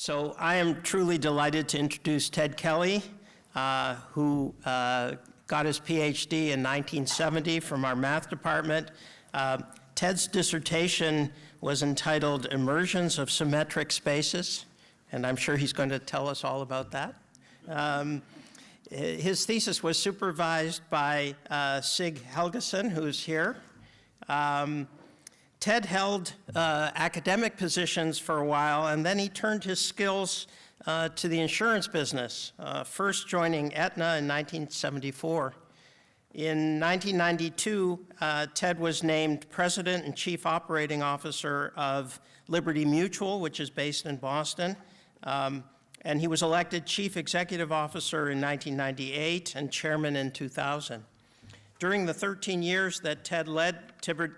So I am truly delighted to introduce Ted Kelly, who got his PhD in 1970 from our math department. Ted's dissertation was entitled Immersions of Symmetric Spaces, and I'm sure he's going to tell us all about that. His thesis was supervised by Sig Helgeson, who's here. Ted held academic positions for a while, and then he turned his skills to the insurance business, first joining Aetna in 1974. In 1992, Ted was named President and Chief Operating Officer of Liberty Mutual, which is based in Boston, and he was elected Chief Executive Officer in 1998 and Chairman in 2000. During the 13 years that Ted led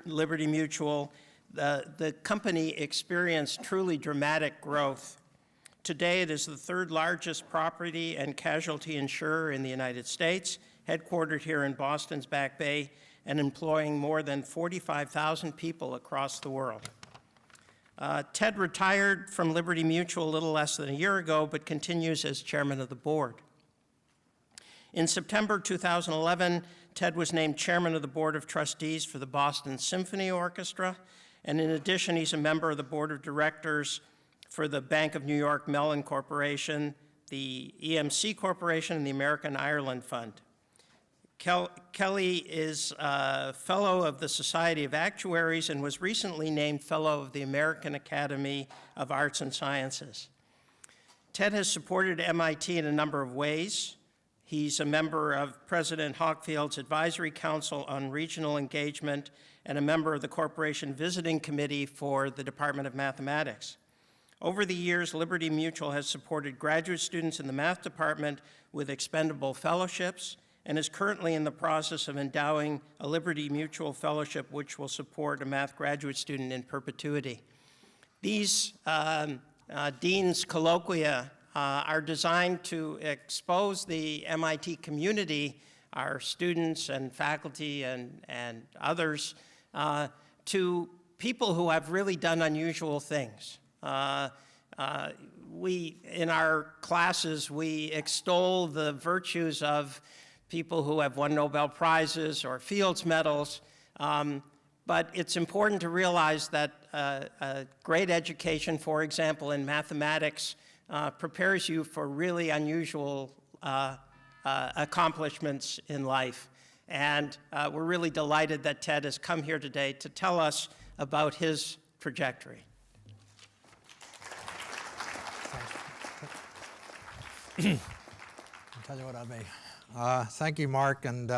Liberty Mutual, the company experienced truly dramatic growth. Today, it is the third largest property and casualty insurer in the United States, headquartered here in Boston's Back Bay, and employing more than 45,000 people across the world. Ted retired from Liberty Mutual a little less than a year ago, but continues as chairman of the board. In September 2011, Ted was named chairman of the Board of Trustees for the Boston Symphony Orchestra, and in addition, he's a member of the Board of Directors for the Bank of New York Mellon Corporation, the EMC Corporation, and the American Ireland Fund. Kelly is a fellow of the Society of Actuaries and was recently named fellow of the American Academy of Arts and Sciences. Ted has supported MIT in a number of ways. He's a member of President Hockfield's Advisory Council on Regional Engagement and a member of the Corporation Visiting Committee for the Department of Mathematics. Over the years, Liberty Mutual has supported graduate students in the math department with expendable fellowships and is currently in the process of endowing a Liberty Mutual fellowship which will support a math graduate student in perpetuity. These Dean's Colloquia are designed to expose the MIT community, our students and faculty and others, to people who have really done unusual things. In our classes, we extol the virtues of people who have won Nobel Prizes or Fields Medals, but it's important to realize that a great education, for example, in mathematics, prepares you for really unusual accomplishments in life. And we're really delighted that Ted has come here today to tell us about his trajectory. I'll tell you what I'll be. Thank you, Mark, and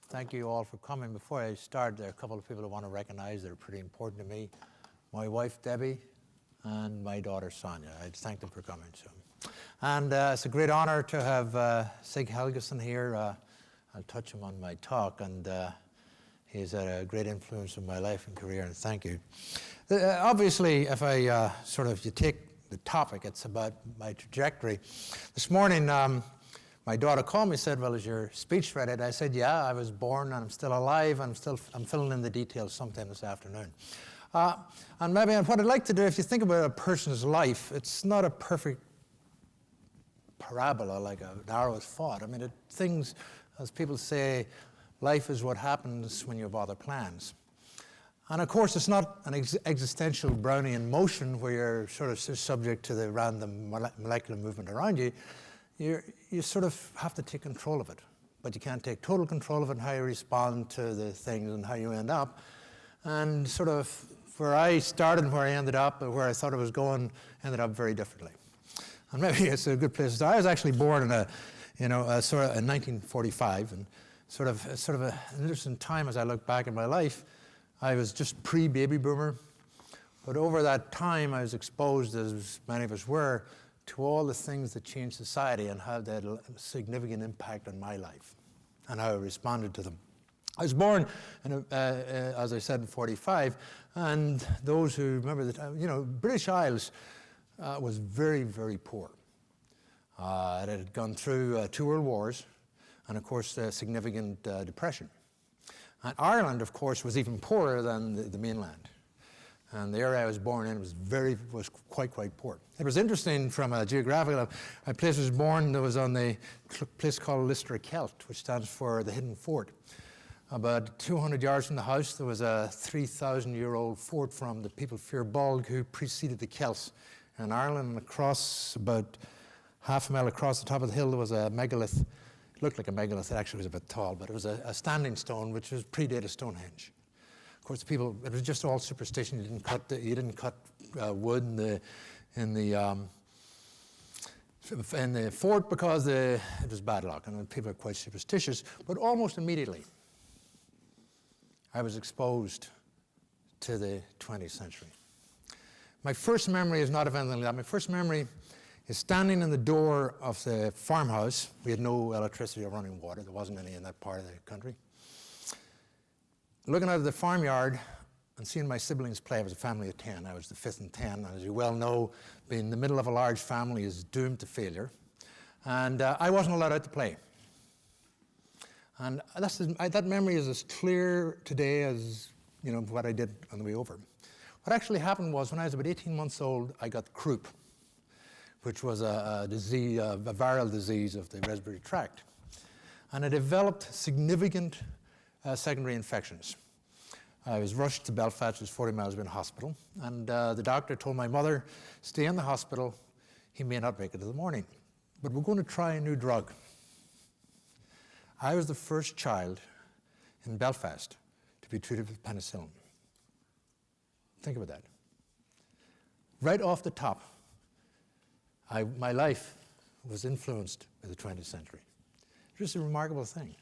thank you all for coming. Before I start, there are a couple of people I want to recognize that are pretty important to me. My wife, Debbie, and my daughter, Sonia. I thank them for coming. And it's a great honor to have Sig Helgeson here. I'll touch him on my talk, and he's had a great influence in my life and career, and thank you. Obviously, if I you take the topic, it's about my trajectory. This morning, my daughter called me and said, well, is your speech ready? And I said, yeah, I was born and I'm still alive, and I'm filling in the details sometime this afternoon. And maybe what I'd like to do, if you think about a person's life, it's not a perfect parabola like an arrow is fought. I mean, things, as people say, life is what happens when you have other plans. And of course, it's not an existential Brownian motion where you're sort of subject to the random molecular movement around you. You sort of have to take control of it. But you can't take total control of it and how you respond to the things and how you end up. And sort of where I started and where I ended up, and where I thought I was going, ended up very differently. And maybe it's a good place to start. I was actually born in in 1945, and sort of an interesting time as I look back in my life. I was just pre-baby boomer, but over that time I was exposed, as many of us were, to all the things that changed society and how they had a significant impact on my life and how I responded to them. I was born, as I said, in 45, and those who remember the time, British Isles was very, very poor. It had gone through 2 world wars and, of course, a significant depression. And Ireland, of course, was even poorer than the mainland. And the area I was born in was quite poor. It was interesting from a geographical, a place I was born, that was on the place called Lister Kelt, which stands for the Hidden Fort. About 200 yards from the house, there was a 3,000-year-old fort from the people Fir Bolg who preceded the Celts in Ireland. And across, about half a mile across the top of the hill, there was a megalith. It looked like a megalith. It actually was a bit tall, but it was a standing stone, which was predated Stonehenge. Of course, the people, it was just all superstition. You didn't cut wood in the fort because it was bad luck, and people are quite superstitious. But almost immediately, I was exposed to the 20th century. My first memory is not of anything like that. My first memory is standing in the door of the farmhouse. We had no electricity or running water. There wasn't any in that part of the country. Looking out of the farmyard and seeing my siblings play. I was a family of 10. I was the fifth in 10. And as you well know, being in the middle of a large family is doomed to failure. And I wasn't allowed out to play. And that memory is as clear today as what I did on the way over. What actually happened was when I was about 18 months old, I got croup, which was a disease, a viral disease of the respiratory tract. And I developed significant secondary infections. I was rushed to Belfast, which was 40 miles away in a hospital, and the doctor told my mother, stay in the hospital, he may not make it to the morning, but we're going to try a new drug. I was the first child in Belfast to be treated with penicillin. Think about that. Right off the top, my life was influenced by the 20th century. Just a remarkable thing.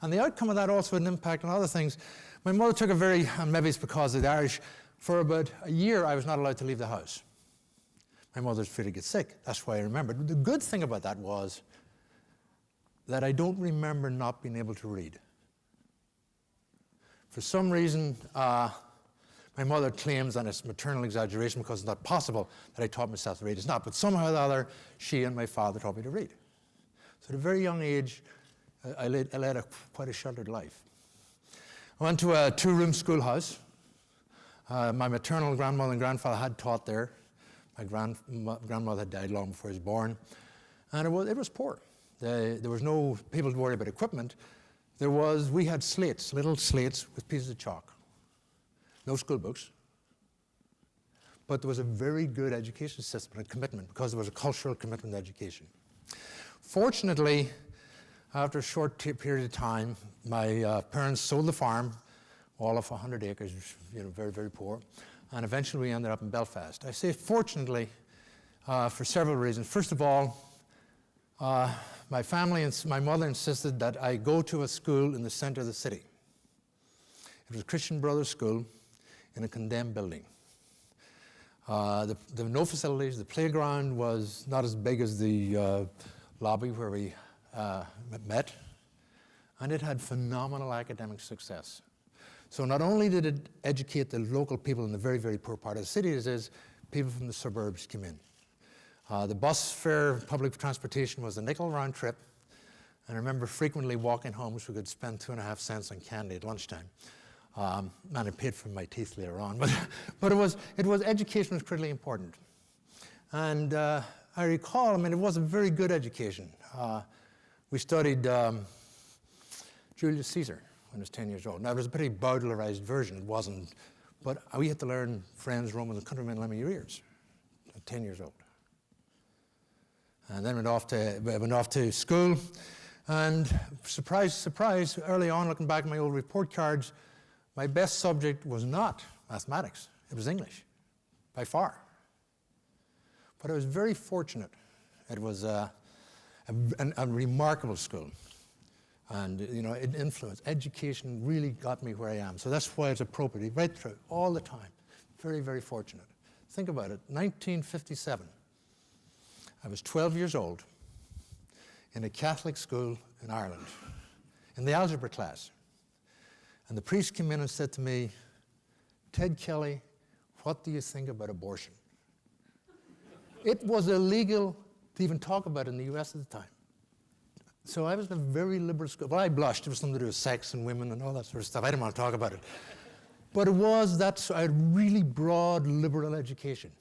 And the outcome of that also had an impact on other things. My mother took and maybe it's because of the Irish, for about a year I was not allowed to leave the house. My mother was afraid to get sick. That's why I remembered. The good thing about that was that I don't remember not being able to read. For some reason, my mother claims, and it's maternal exaggeration because it's not possible, that I taught myself to read. It's not, but somehow or the other, she and my father taught me to read. So at a very young age, I led quite a sheltered life. I went to a two-room schoolhouse. My maternal grandmother and grandfather had taught there. My grandmother had died long before I was born. And it was poor. There was no people to worry about equipment. We had slates, little slates with pieces of chalk. No school books. But there was a very good education system and commitment because there was a cultural commitment to education. Fortunately, after a short period of time, my parents sold the farm, all of 100 acres, very, very poor, and eventually we ended up in Belfast. I say fortunately for several reasons. First of all, my family and my mother insisted that I go to a school in the center of the city. It was a Christian Brothers school in a condemned building. There were no facilities. The playground was not as big as the lobby where we met, and it had phenomenal academic success. So not only did it educate the local people in the very, very poor part of the city, as is, people from the suburbs came in. The bus fare, public transportation was a nickel round trip, and I remember frequently walking home so we could spend 2.5 cents on candy at lunchtime. And I paid for my teeth later on, but education was critically important. And I recall, it was a very good education. We studied Julius Caesar when I was 10 years old. Now, it was a pretty bowdlerized version, it wasn't, but we had to learn friends, Romans, and countrymen, lend me your ears at 10 years old. And then went off to school, and surprise, surprise, early on, looking back at my old report cards, my best subject was not mathematics, it was English, by far. But I was very fortunate. It was a remarkable school. And, it influenced. Education really got me where I am. So that's why it's appropriate, right through, all the time. Very, very fortunate. Think about it, 1957. I was 12 years old in a Catholic school in Ireland, in the algebra class. And the priest came in and said to me, Ted Kelly, what do you think about abortion? It was illegal to even talk about it in the US at the time. So I was in a very liberal school. Well, I blushed. It was something to do with sex and women and all that sort of stuff. I didn't want to talk about it. But it was a really broad liberal education.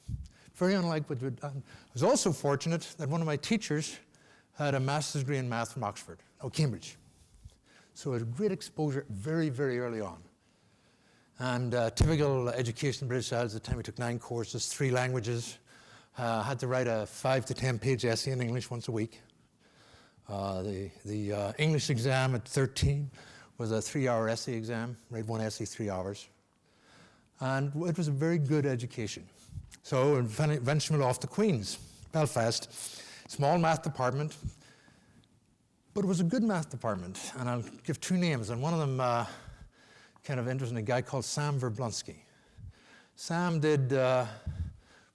Very unlike what I was also fortunate that one of my teachers had a master's degree in math from Cambridge. So it had great exposure very, very early on. And typical education in British Isles at the time, we took 9 courses, 3 languages, had to write a 5 to 10 page essay in English once a week. The English exam at 13 was a 3-hour essay exam, write 1 essay, 3 hours. And it was a very good education. So eventually went off to Queen's, Belfast, small math department, but it was a good math department. And I'll give 2 names, and one of them kind of interesting, a guy called Sam Verblonsky. Sam did, for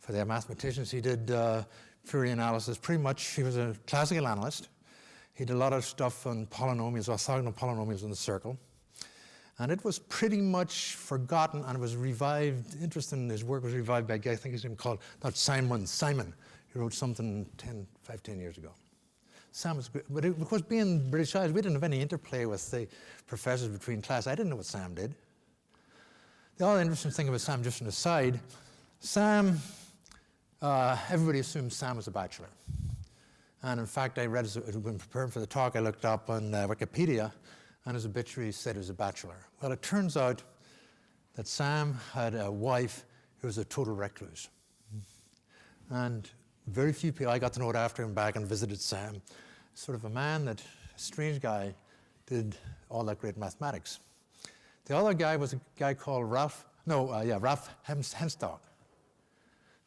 the mathematicians, he did Fourier analysis. Pretty much, he was a classical analyst. He did a lot of stuff on polynomials, orthogonal polynomials in the circle. And it was pretty much forgotten, and it was revived. Interesting, his work was revived by a guy, I think his name called, not Simon. He wrote something 10 years ago. Sam was great, but of course, being British Isles, we didn't have any interplay with the professors between class. I didn't know what Sam did. The other interesting thing about Sam, just an aside, Sam, everybody assumed Sam was a bachelor. And in fact, I read, when preparing for the talk, I looked up on Wikipedia, and his obituary said he was a bachelor. Well, it turns out that Sam had a wife who was a total recluse. And very few people, I got to know it after him back and visited Sam, sort of a man that, a strange guy, did all that great mathematics. The other guy was a guy called Ralph Henstock,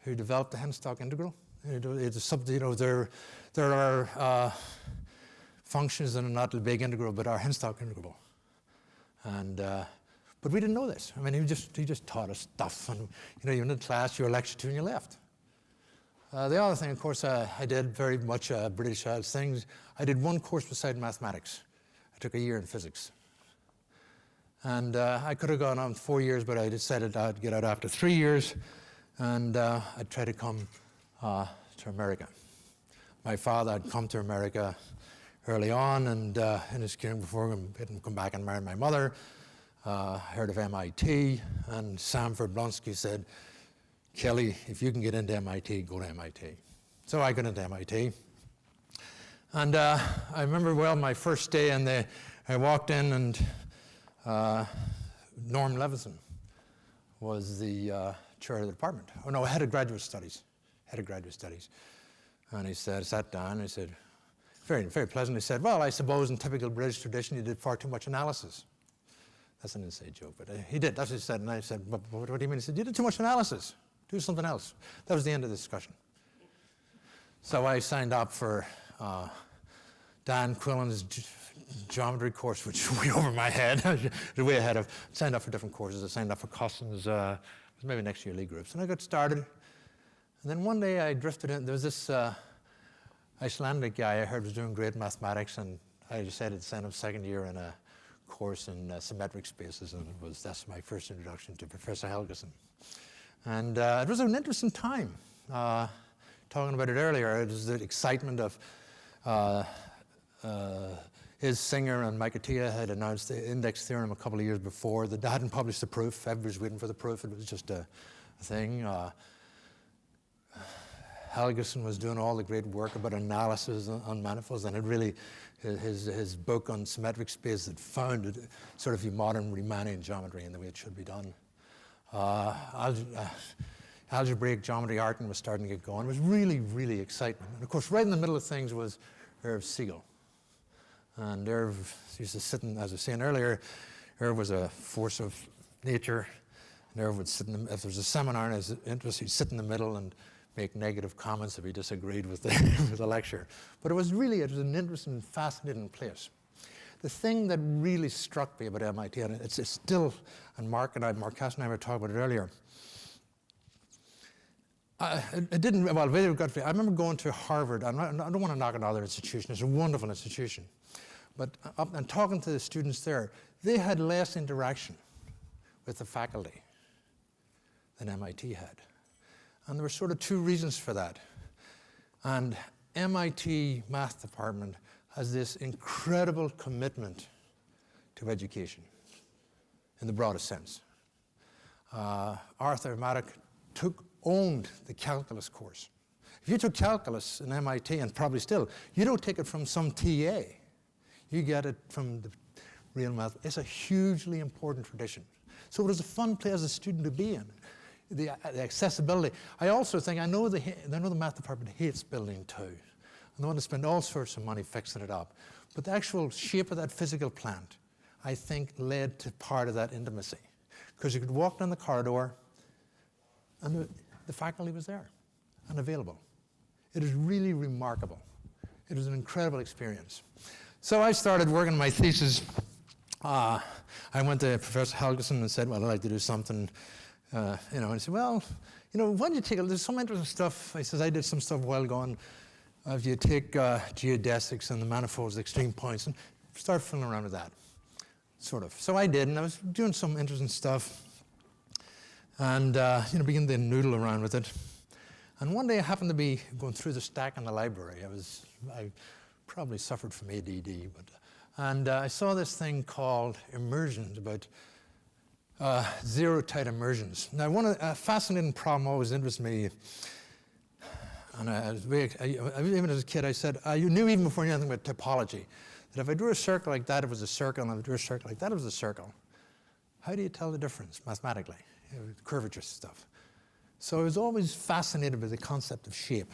who developed the Henstock integral. There are functions that are not the big integral, but are Henstock integral. And but we didn't know this. I mean, he just taught us stuff, and you went in class, you were lectured to, and you left. The other thing, of course, I did very much British Isles things. I did 1 course beside mathematics. I took a year in physics. And I could have gone on 4 years, but I decided I'd get out after 3 years, and I'd try to come to America. My father had come to America early on, and in his career before him, he didn't come back and marry my mother. Heard of MIT, and Sam Verblonsky said, Kelly, if you can get into MIT, go to MIT. So I got into MIT. And I remember well my first day, and I walked in, and Norm Levinson was the chair of the department. Oh no, head of graduate studies. And he said, sat down, and he said, very, very pleasantly said, well, I suppose in typical British tradition you did far too much analysis. That's an inside joke, but he did. That's what he said. And I said, what do you mean? He said, you did too much analysis. Do something else. That was the end of the discussion. So I signed up for Dan Quillen's geometry course, which was way over my head. Way ahead of. Signed up for different courses. I signed up for Costin's, maybe next year league groups. And I got started. And then one day I drifted in. There was this Icelandic guy I heard was doing great mathematics, and I decided to send him second year in a course in symmetric spaces, and that's my first introduction to Professor Helgeson. And it was an interesting time. Talking about it earlier, it was the excitement of his Singer and Mikatia had announced the index theorem a couple of years before. They hadn't published the proof. Everybody was waiting for the proof. It was just a thing. Helgeson was doing all the great work about analysis on manifolds, and it really, his book on symmetric space had founded sort of the modern Riemannian geometry in the way it should be done. Algebraic geometry Artin was starting to get going. It was really, really excitement. And of course, right in the middle of things was Irv Siegel. And Irv used to sit in, as I was saying earlier, Irv was a force of nature. And Irv would sit in if there was a seminar in his interest, he'd sit in the middle and make negative comments if he disagreed with the lecture. But it was an interesting, fascinating place. The thing that really struck me about MIT, and it's still, and Mark Cass and I were talking about it earlier, I remember going to Harvard. I don't want to knock another institution. It's a wonderful institution. But and talking to the students there, they had less interaction with the faculty than MIT had. And there were sort of 2 reasons for that. And MIT math department has this incredible commitment to education in the broadest sense. Arthur Maddock owned the calculus course. If you took calculus in MIT, and probably still, you don't take it from some TA. You get it from the real math. It's a hugely important tradition. So it was a fun place as a student to be in. The accessibility. I also think, I know the math department hates building too. And they want to spend all sorts of money fixing it up. But the actual shape of that physical plant, I think, led to part of that intimacy. Because you could walk down the corridor, and the faculty was there and available. It is really remarkable. It was an incredible experience. So I started working on my thesis. I went to Professor Helgeson and said, well, I'd like to do something, and he said, well, why don't you take there's some interesting stuff. I said, I did some stuff a while ago, if you take geodesics and the manifolds, the extreme points, and start fiddling around with that, sort of. So I did, and I was doing some interesting stuff, and began to noodle around with it. And one day I happened to be going through the stack in the library. I probably suffered from ADD, and I saw this thing called immersions, about zero-tide immersions. Now, a fascinating problem always interested me, and even as a kid, I said, you knew even before you knew anything about topology, that if I drew a circle like that, it was a circle, and if I drew a circle like that, it was a circle. How do you tell the difference mathematically? Curvature stuff. So I was always fascinated with the concept of shape.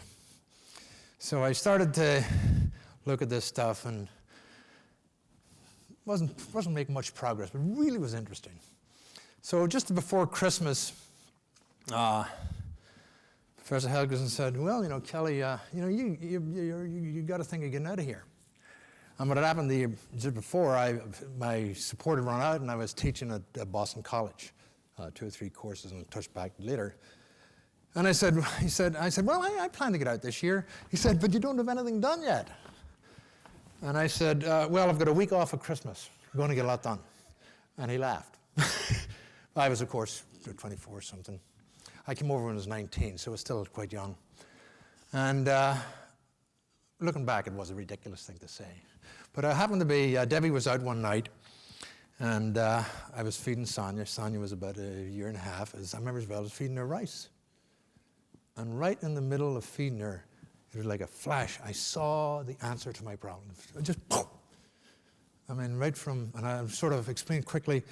So I started to look at this stuff and wasn't making much progress, but really was interesting. So just before Christmas, Professor Helgeson said, well, Kelly, you got to think of getting out of here. And what had happened the year before, my support had run out, and I was teaching at Boston College, 2 or 3 courses, and touched back later. And I said, well, I plan to get out this year. He said, but you don't have anything done yet. And I said, well, I've got a week off at Christmas. I'm going to get a lot done. And he laughed. I was, of course, 24 or something. I came over when I was 19, so I was still quite young. And looking back, it was a ridiculous thing to say. But I happened to be, Debbie was out one night, and I was feeding Sonia. Sonia was about a year and a half. I remember as well, I was feeding her rice. And right in the middle of feeding her, it was like a flash. I saw the answer to my problem. Just boom. Right from, and I sort of explained quickly,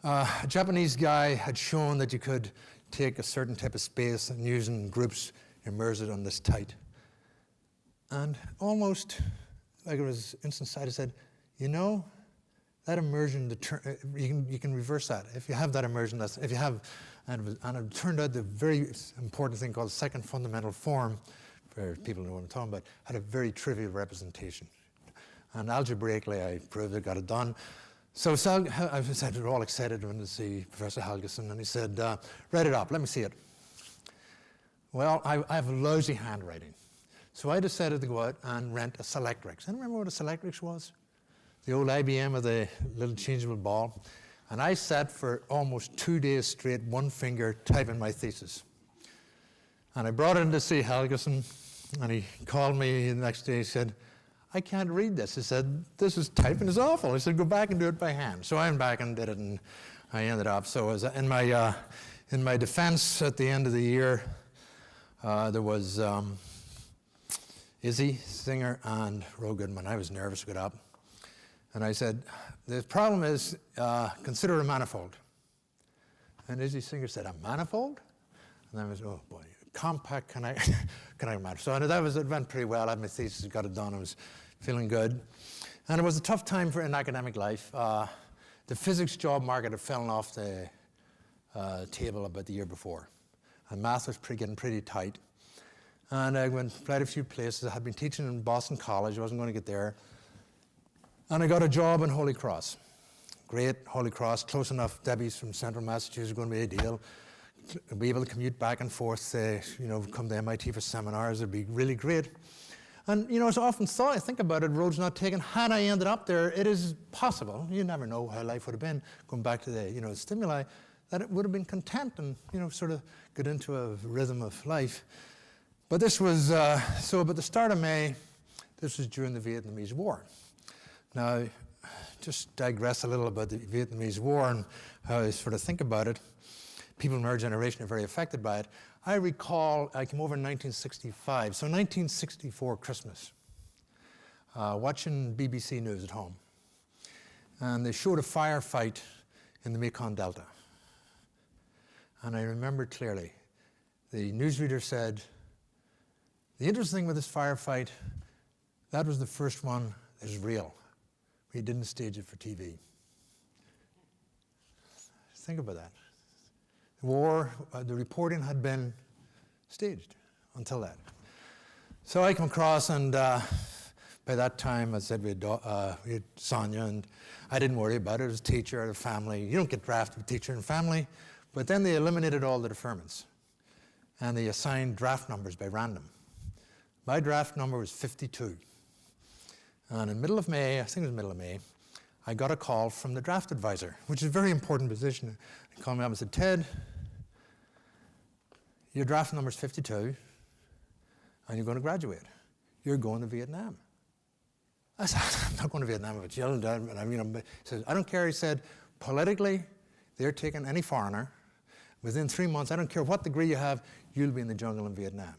a Japanese guy had shown that you could take a certain type of space and using groups, immerse it on this tight. And almost like it was instant sight, I said, that immersion, you can reverse that. If you have that immersion, and it turned out the very important thing called second fundamental form, for people who know what I'm talking about, had a very trivial representation. And algebraically, I proved it, got it done. So I said, we were all excited when to see Professor Helgeson, and he said, write it up, let me see it. Well, I have lousy handwriting. So I decided to go out and rent a Selectrix. And remember what a Selectrix was? The old IBM with the little changeable ball. And I sat for almost 2 days straight, one finger, typing my thesis. And I brought it in to see Helgeson, and he called me the next day. He said, I can't read this. He said, this is typing is awful. He said, go back and do it by hand. So I went back and did it, and I ended up. So as in my defense at the end of the year, there was Izzy Singer and Ro Goodman. I was nervous to get up. And I said, the problem is, consider a manifold. And Izzy Singer said, a manifold? And I was, oh boy, compact kinetic manifold. So it went pretty well. I had my thesis, got it done. I was feeling good. And it was a tough time in academic life. The physics job market had fallen off the table about the year before. And math was getting pretty tight. And I went quite a few places. I had been teaching in Boston College. I wasn't going to get there. And I got a job in Holy Cross. Great, Holy Cross, close enough. Debbie's from Central Massachusetts, going to be ideal. Be able to commute back and forth, come to MIT for seminars, it'd be really great. And, as I often think about it, roads not taken. Had I ended up there, it is possible. You never know how life would have been, going back to the, stimuli, that it would have been content and, sort of get into a rhythm of life. But this was, about the start of May, this was during the Vietnamese War. Now, just digress a little about the Vietnamese War and how I sort of think about it. people in our generation are very affected by it. I recall I came over in 1965, so 1964 Christmas, watching BBC News at home. And they showed a firefight in the Mekong Delta. And I remember clearly, the newsreader said, the interesting thing with this firefight, that was the first one that is real. We didn't stage it for TV. Think about that. The war, the reporting had been staged until that. So I come across, and by that time, I said we had Sonia, and I didn't worry about it. It was a teacher or a family. You don't get drafted with teacher and family. But then they eliminated all the deferments, and they assigned draft numbers by random. My draft number was 52. And in middle of May, I think it was middle of May, I got a call from the draft advisor, which is a very important position. He called me up and said, Ted, your draft number is 52, and you're going to graduate. You're going to Vietnam. I said, I'm not going to Vietnam. But he said, I don't care. He said, politically, they're taking any foreigner. Within 3 months, I don't care what degree you have, you'll be in the jungle in Vietnam.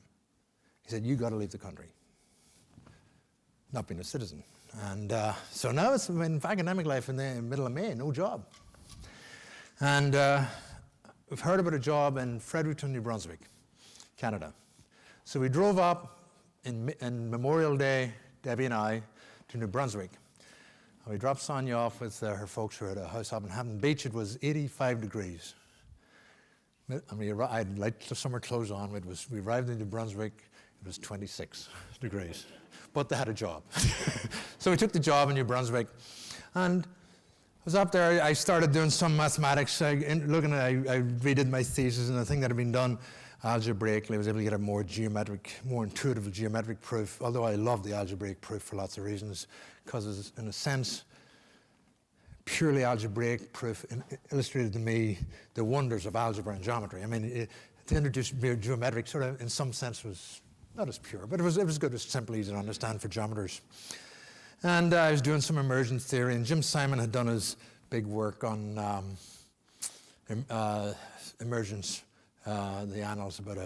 He said, you got to leave the country. Not being a citizen. And so now it's in academic life in the middle of May, no job. And we've heard about a job in Fredericton, New Brunswick, Canada. So we drove up in Memorial Day, Debbie and I, to New Brunswick. And we dropped Sonia off with her folks who were at a house up in Hampton Beach. It was 85 degrees. I mean, I had light summer clothes on. We arrived in New Brunswick, it was 26 degrees. But they had a job. So we took the job in New Brunswick. And I was up there, I started doing some mathematics. I redid my thesis, and the thing that had been done algebraically, I was able to get a more intuitive geometric proof, although I love the algebraic proof for lots of reasons, because it's, in a sense, purely algebraic proof illustrated to me the wonders of algebra and geometry. I mean, to introduce geometric sort of, in some sense, was not as pure, but it was good. It was simple, easy to understand for geometers. And I was doing some emergence theory, and Jim Simon had done his big work on emergence, the annals about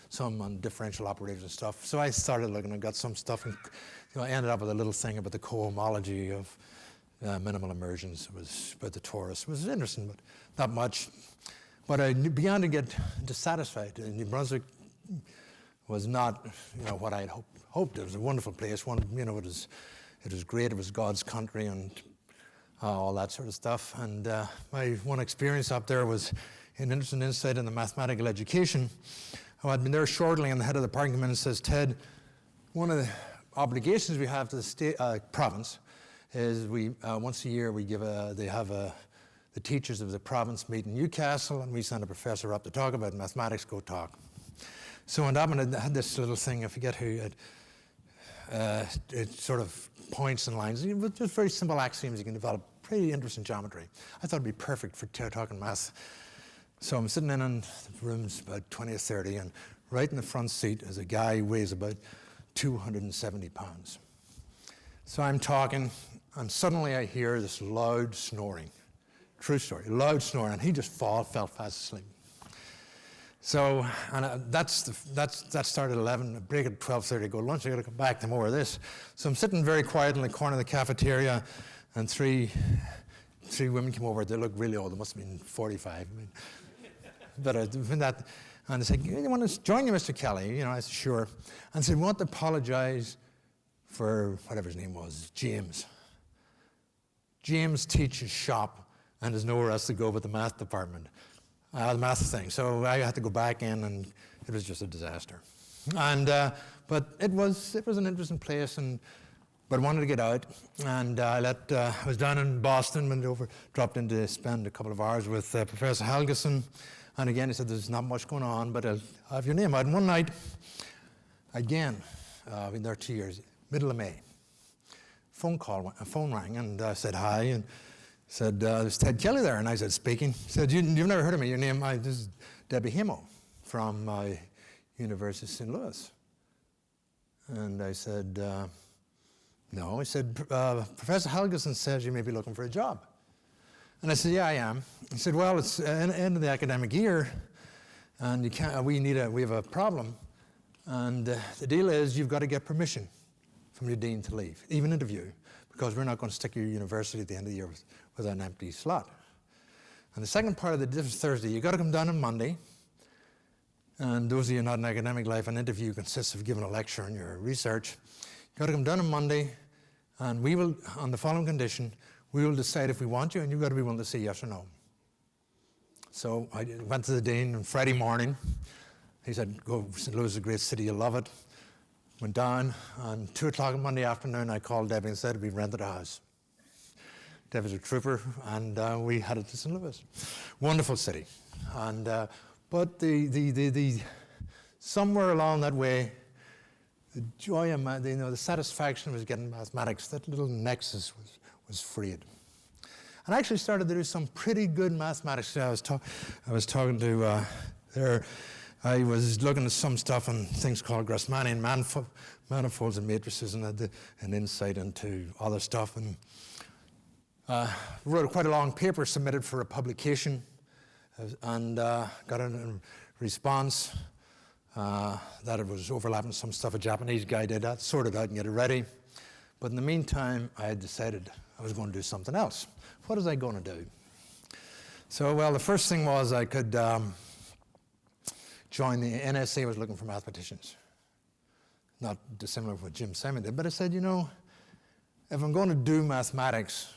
some on differential operators and stuff. So I started looking and got some stuff, and I ended up with a little thing about the cohomology of minimal emergence. It was about the torus. It was interesting, but not much. But I began to get dissatisfied. New Brunswick was not, what I had hoped. It was a wonderful place. It was great. It was God's country and all that sort of stuff. And my one experience up there was an interesting insight in the mathematical education. I'd been there shortly, and the head of the department came in and says, Ted, one of the obligations we have to the province is we once a year we give the teachers of the province meet in Newcastle, and we send a professor up to talk about mathematics. Go talk. So I went up, and I had this little thing, I forget who, it sort of points and lines, with just very simple axioms you can develop pretty interesting geometry. I thought it'd be perfect for talking math. So I'm sitting in the room's about 20 or 30, and right in the front seat is a guy who weighs about 270 pounds. So I'm talking, and suddenly I hear this loud snoring. True story, loud snoring, and he just fell fast asleep. So, and that started at 11, break at 12:30, go lunch, I gotta come back to more of this. So I'm sitting very quiet in the corner of the cafeteria, and three women came over. They looked really old, they must have been 45. But and they said, you want to join you, Mr. Kelly? I said, sure. And said, we want to apologize for whatever his name was, James. James teaches shop and there's nowhere else to go but the math department. The math thing. So I had to go back in, and it was just a disaster. And but it was an interesting place, but I wanted to get out. And I was down in Boston, went over, dropped in to spend a couple of hours with Professor Helgeson. And again, he said, "There's not much going on, but I'll have your name out." And one night, again, I've been there 2 years, middle of May. A phone rang, and I said hi, and said, "There's Ted Kelly there." And I said, "Speaking." He said, "You've never heard of me. Your name, this is Debbie Hemo from University of St. Louis." And I said, "No." He said, "Professor Helgeson says you may be looking for a job." And I said, yeah, I am. He said, well, it's end of the academic year, and we have a problem. And the deal is you've got to get permission from your dean to leave, even interview, because we're not going to stick your university at the end of the year with an empty slot. And the second part of the this is Thursday. You've got to come down on Monday. And those of you not in academic life, an interview consists of giving a lecture on your research. You've got to come down on Monday, and we will, on the following condition, we will decide if we want you, and you've got to be willing to say yes or no. So I went to the dean on Friday morning. He said, go, St. Louis is a great city, you'll love it. Went down, and 2 o'clock on Monday afternoon, I called Debbie and said, we rented a house. Debbie's a trooper, and we headed to St. Louis. Wonderful city. And, but somewhere along that way, the joy and the satisfaction was getting mathematics. That little nexus was freed. And I actually started to do some pretty good mathematics. I was talking to there. I was looking at some stuff on things called Grassmannian manifolds and matrices, and had an insight into other stuff. And wrote quite a long paper, submitted for a publication, and got a response that it was overlapping some stuff. A Japanese guy did that, sorted out and get it ready. But in the meantime, I had decided I was going to do something else. What was I going to do? So, well, the first thing was I could join the NSA. Was looking for mathematicians. Not dissimilar from what Jim Simon did, but I said, you know, if I'm going to do mathematics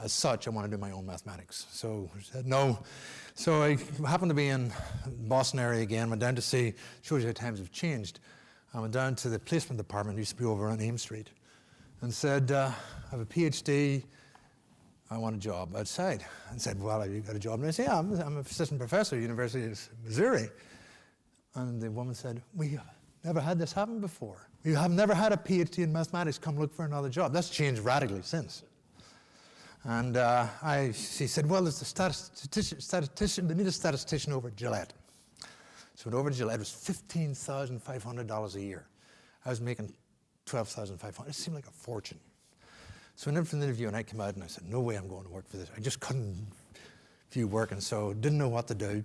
as such, I want to do my own mathematics. So I said no. So I happened to be in Boston area again, went down to see, shows you how times have changed. I went down to the placement department, used to be over on Ames Street, and said, I have a PhD, I want a job outside. And said, well, have you got a job? And I said, yeah, I'm an assistant professor at the University of Missouri. And the woman said, we have never had this happen before. We have never had a PhD in mathematics come look for another job. That's changed radically since. And she said, well, there's a statistician, they need a statistician over at Gillette. So I went over to Gillette. It was $15,500 a year. I was making $12,500. It seemed like a fortune. So I went in for the interview, and I came out, and I said, no way I'm going to work for this. I just couldn't view working, so didn't know what to do.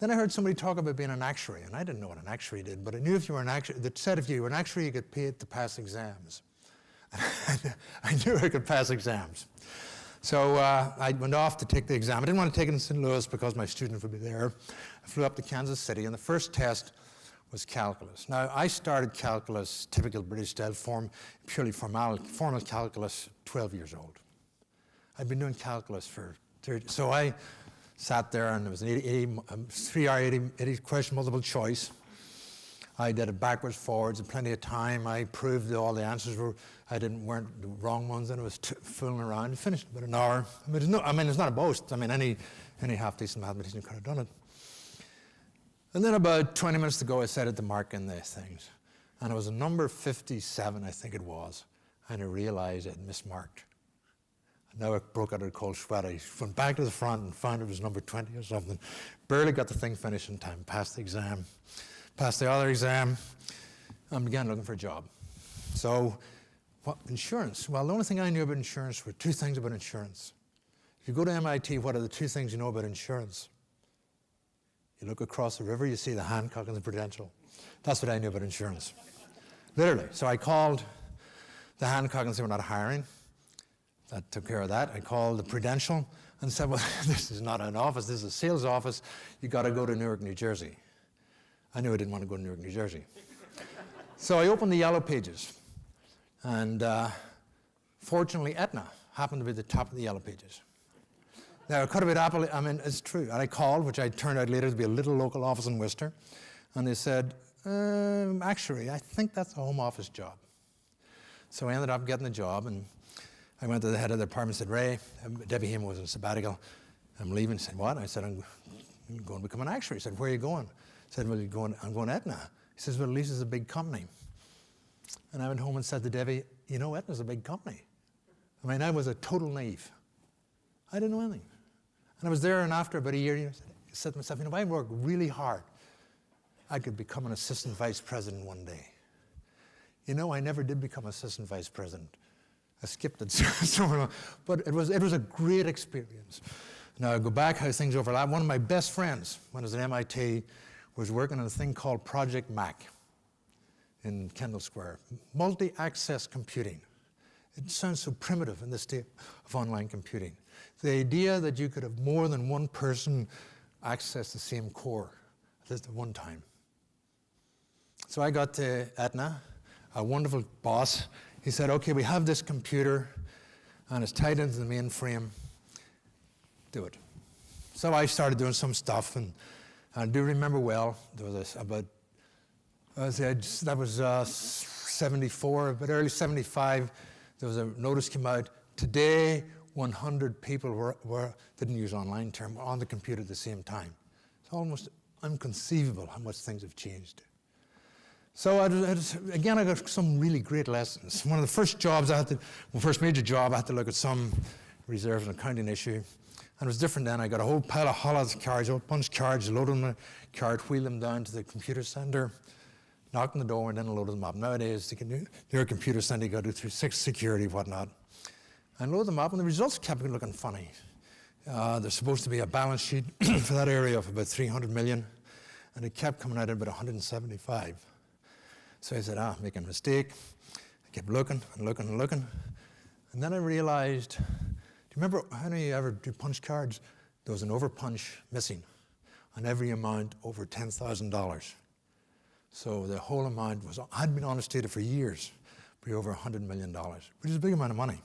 Then I heard somebody talk about being an actuary, and I didn't know what an actuary did, but I knew if you were an actuary, that said if you were an actuary, you get paid to pass exams. I knew I could pass exams. So I went off to take the exam. I didn't want to take it in St. Louis because my students would be there. I flew up to Kansas City, and the first test was calculus. Now, I started calculus, typical British style form, purely formal calculus, 12 years old. I'd been doing calculus for 30, so I sat there, and it was an 80 question multiple choice. I did it backwards, forwards, in plenty of time. I proved that all the answers weren't the wrong ones, and it was fooling around. Finished in about an hour. I mean, it's not a boast. I mean, any half-decent mathematician could have done it. And then about 20 minutes to go, I set it to mark in the things. And it was a number 57, I think it was. And I realized I'd mismarked. And now I broke out of a cold sweat. I went back to the front and found it was number 20 or something. Barely got the thing finished in time. Passed the exam. Passed the other exam, and began looking for a job. So, what, insurance? Well, the only thing I knew about insurance were 2 things about insurance. If you go to MIT, what are the 2 things you know about insurance? You look across the river, you see the Hancock and the Prudential. That's what I knew about insurance. Literally. So I called the Hancock and said, we're not hiring. That took care of that. I called the Prudential and said, well, this is not an office, this is a sales office. You got to go to Newark, New Jersey. I knew I didn't want to go to Newark, New Jersey. So I opened the Yellow Pages, and fortunately, Aetna happened to be the top of the Yellow Pages. Now, it could have been Apple, I mean, it's true. And I called, which I turned out later to be a little local office in Worcester, and they said, actually, I think that's a home office job. So I ended up getting the job, and I went to the head of the department and said, Ray, Debbie Heyman was on sabbatical. I'm leaving. He said, what? I said, I'm going to become an actuary. He said, where are you going? I said, well, I'm going to Aetna. He says, well, at least it's a big company. And I went home and said to Debbie, you know, Aetna's a big company. I mean, I was a total naive. I didn't know anything. And I was there, and after about a year, I said to myself, you know, if I work really hard, I could become an assistant vice president one day. You know, I never did become assistant vice president. I skipped it somewhere along. But it was a great experience. Now, go back how things overlap. One of my best friends, when I was at MIT, was working on a thing called Project Mac in Kendall Square, multi-access computing. It sounds so primitive in this state of online computing. The idea that you could have more than one person access the same core at least at one time. So I got to Aetna, a wonderful boss. He said, okay, we have this computer and it's tied into the mainframe. Do it. So I started doing some stuff, and I do remember well, there was that was 74, but early 75, there was a notice came out, today 100 people didn't use online term, were on the computer at the same time. It's almost inconceivable how much things have changed. So again, I got some really great lessons. One of the first jobs first major job, I had to look at some reserves and accounting issue. And it was different then. I got a whole pile of hollows cards, a bunch of cards, loaded them in a card, wheel them down to the computer center, knocked on the door, and then loaded them up. Nowadays, your computer center, you got to do through security, whatnot. And load them up, and the results kept looking funny. There's supposed to be a balance sheet for that area of about 300 million, and it kept coming out at about 175. So I said, making a mistake. I kept looking and looking and looking. And then I realized, do you remember how many you ever do punch cards? There was an overpunch missing on every amount over $10,000. So the whole amount had been understated for years, be over $100 million, which is a big amount of money.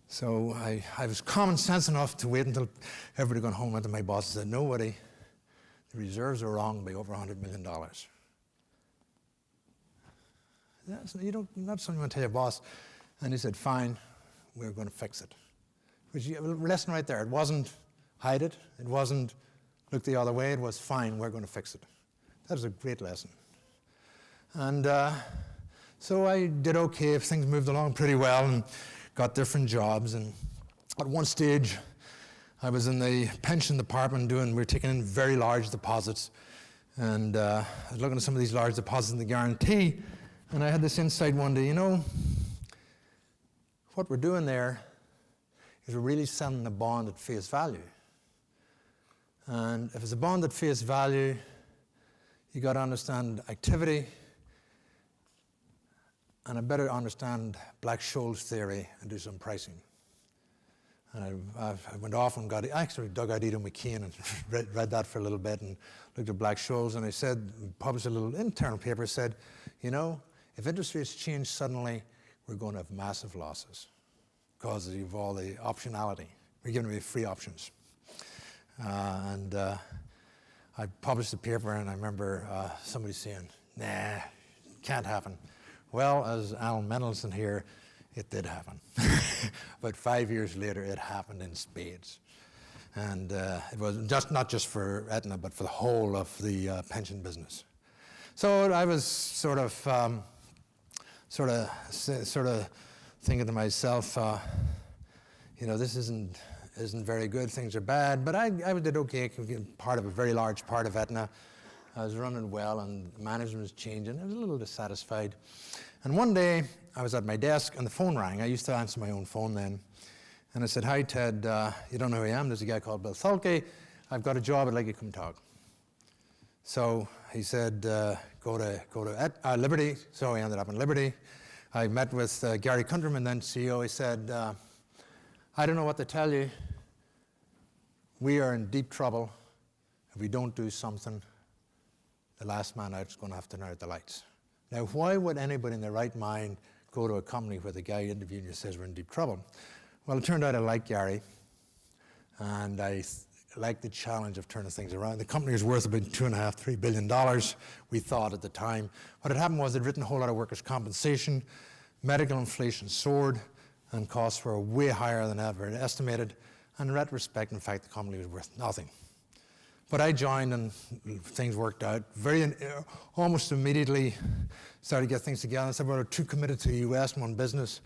So I was common sense enough to wait until everybody got home, went to my boss and said, no, Woody, the reserves are wrong by over $100 million. That's not something you want to tell your boss. And he said, fine, we're going to fix it. Which lesson right there. It wasn't hide it. It wasn't look the other way. It was fine, we're going to fix it. That was a great lesson. And so I did okay. Things moved along pretty well and got different jobs. And at one stage, I was in the pension department we were taking in very large deposits. And I was looking at some of these large deposits in the guarantee. And I had this insight one day, what we're doing there is we're really selling a bond at face value. And if it's a bond at face value, you got to understand activity, and I better understand Black-Scholes theory and do some pricing. And I went off and I actually dug out Edom McKean and read that for a little bit and looked at Black-Scholes, and I published a little internal paper, said, if interest rates change suddenly, we're going to have massive losses because of all the optionality. We're giving away free options. I published the paper, and I remember somebody saying, nah, can't happen. Well, as Alan Mendelsohn here, it did happen. But 5 years later, it happened in spades. And it was not just for Aetna, but for the whole of the pension business. So I was sort of thinking to myself, this isn't very good. Things are bad, but I did okay. Part of a very large part of Aetna. I was running well, and management was changing. I was a little dissatisfied. And one day, I was at my desk, and the phone rang. I used to answer my own phone then. And I said, hi, Ted. You don't know who I am. There's a guy called Bill Thulke. I've got a job. I'd like you to come talk. So he said, go to Liberty. So I ended up in Liberty. I met with Gary Countryman, then CEO. He said, I don't know what to tell you. We are in deep trouble. If we don't do something, the last man out is going to have to turn out the lights. Now, why would anybody in their right mind go to a company where the guy interviewing you says we're in deep trouble? Well, it turned out I liked Gary, and I liked the challenge of turning things around. The company was worth about $2.5–3 billion, we thought at the time. What had happened was they'd written a whole lot of workers' compensation, medical inflation soared, and costs were way higher than ever estimated. And in retrospect, in fact, the company was worth nothing. But I joined, and things worked out. Almost immediately started to get things together. I said, we're too committed to the US and one business.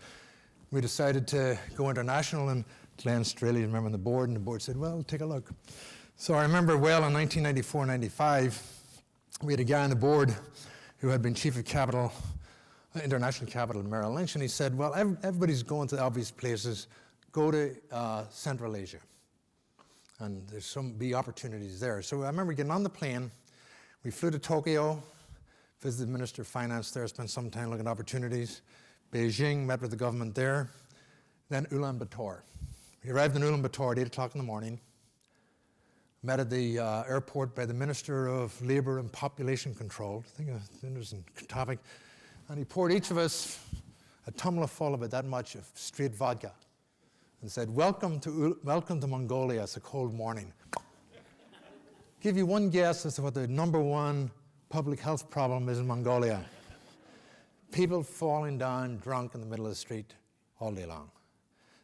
We decided to go international, and Glenn Straley, remember, on the board, and the board said, well, take a look. So I remember well in 1994-95, we had a guy on the board who had been chief of capital, international capital at Merrill Lynch, and he said, well, everybody's going to the obvious places. Go to Central Asia. And there's be opportunities there. So I remember getting on the plane. We flew to Tokyo, visited the Minister of Finance there, spent some time looking at opportunities. Beijing, met with the government there. Then Ulaanbaatar. We arrived in Ulaanbaatar at 8 o'clock in the morning. Met at the airport by the Minister of Labour and Population Control. I think it was in topic. And he poured each of us a tumbler full of about that much of straight vodka and said, welcome to Mongolia. It's a cold morning. Give you one guess as to what the number one public health problem is in Mongolia. People falling down drunk in the middle of the street all day long.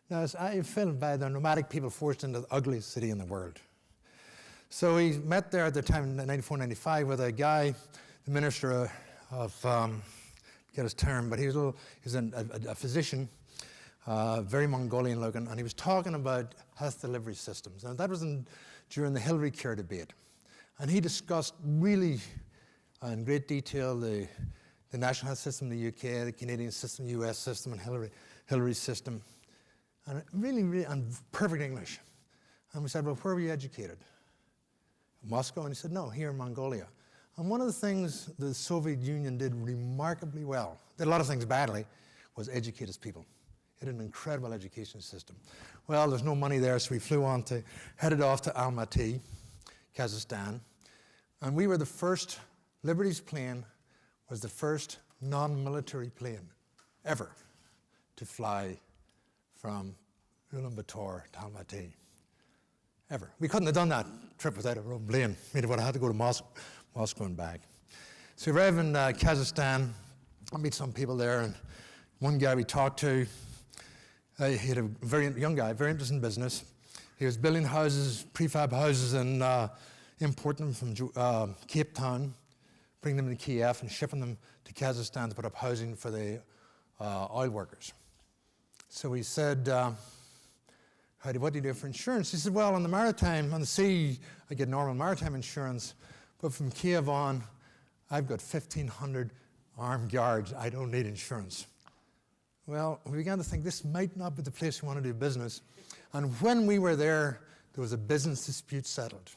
Now, I filmed by the nomadic people forced into the ugliest city in the world. So we met there at the time in 94, 95 with a guy, the minister of, get his term, but he was a physician, very Mongolian looking, and he was talking about health delivery systems. And that was during the Hillary Care debate. And he discussed really in great detail the national health system in the UK, the Canadian system, the US system, and Hillary's system. And really, and perfect English. And we said, well, where were you educated? Moscow? And he said, no, here in Mongolia. And one of the things the Soviet Union did remarkably well, did a lot of things badly, was educate its people. It had an incredible education system. Well, there's no money there, so we headed off to Almaty, Kazakhstan. And we were the first, Liberty's plane was the first non-military plane ever to fly from Ulaanbaatar to Almaty. Ever. We couldn't have done that trip without our own plane. I would have had to go to Moscow and back. So we arrived in Kazakhstan. I meet some people there, and one guy we talked to, he had a very young guy, very interested in business. He was building houses, prefab houses, and importing them from Cape Town, bringing them to Kiev, and shipping them to Kazakhstan to put up housing for the oil workers. So he said, what do you do for insurance? He said, well, on the sea, I get normal maritime insurance, but from Kiev on, I've got 1,500 armed guards. I don't need insurance. Well, we began to think this might not be the place we want to do business. And when we were there was a business dispute settled.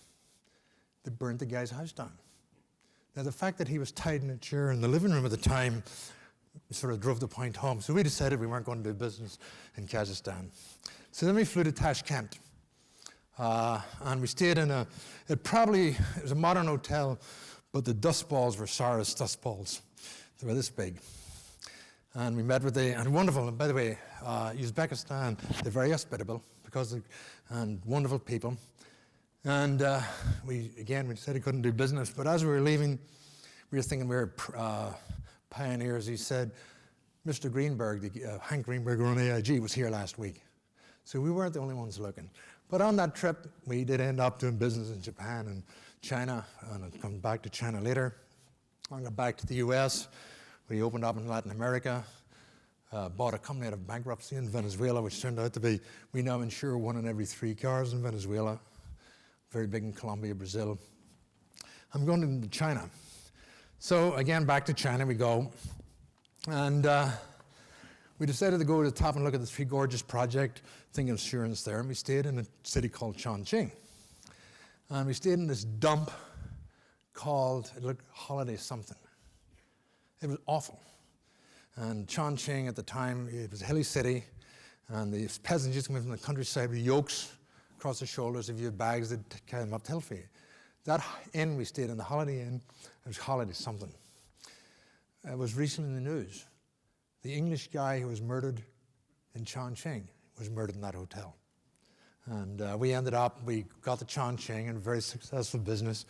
They burned the guy's house down. Now, the fact that he was tied in a chair in the living room at the time sort of drove the point home. So we decided we weren't going to do business in Kazakhstan. So then we flew to Tashkent. And we stayed in it was a modern hotel, but the dust balls were Tsarist dust balls. They were this big. And we met with and wonderful, and by the way, Uzbekistan, they're very hospitable and wonderful people. And we said we couldn't do business, but as we were leaving, we were thinking we were pioneers. He said, Mr. Greenberg, Hank Greenberg, who ran AIG, was here last week. So we weren't the only ones looking. But on that trip, we did end up doing business in Japan and China, and I'll come back to China later. I got back to the US. We opened up in Latin America, bought a company out of bankruptcy in Venezuela, which turned out to be, we now insure 1 in every 3 cars in Venezuela. Very big in Colombia, Brazil. I'm going into China. So again, back to China we go. And we decided to go to the top and look at the Three Gorges project, thinking of insurance there. And we stayed in a city called Chongqing. And we stayed in this dump called, it looked Holiday something. It was awful. And Chongqing at the time, it was a hilly city. And the peasants used to come in from the countryside with yokes across their shoulders. If you had bags, they'd carry them up the hill for you. That inn we stayed in, the Holiday Inn, it was Holiday something. It was recently in the news. The English guy who was murdered in Chongqing was murdered in that hotel. And we got to Chongqing and a very successful business.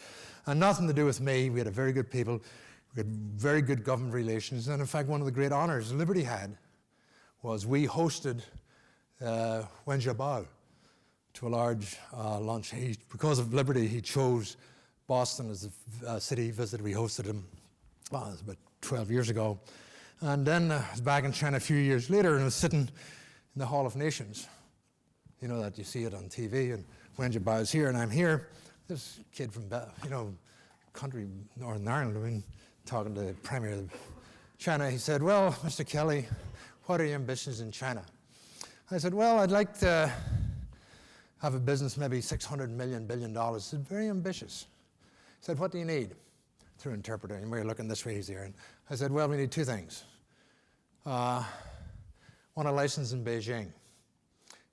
And nothing to do with me. We had very good people. We had very good government relations. And in fact, one of the great honors Liberty had was we hosted Wen Jiabao to a large lunch. Because of Liberty, he chose Boston as the city he visited. We hosted him, it was about 12 years ago. And then I was back in China a few years later and I was sitting in the Hall of Nations. You know that you see it on TV, and Wen Jiabao is here and I'm here. This kid from, country, Northern Ireland, talking to the Premier of China. He said, well, Mr. Kelly, what are your ambitions in China? I said, well, I'd like to have a business maybe $600 million, billion. He said, very ambitious. He said, what do you need? Through an interpreter, and we were looking this way, he's here. And I said, well, we need two things. Want a license in Beijing.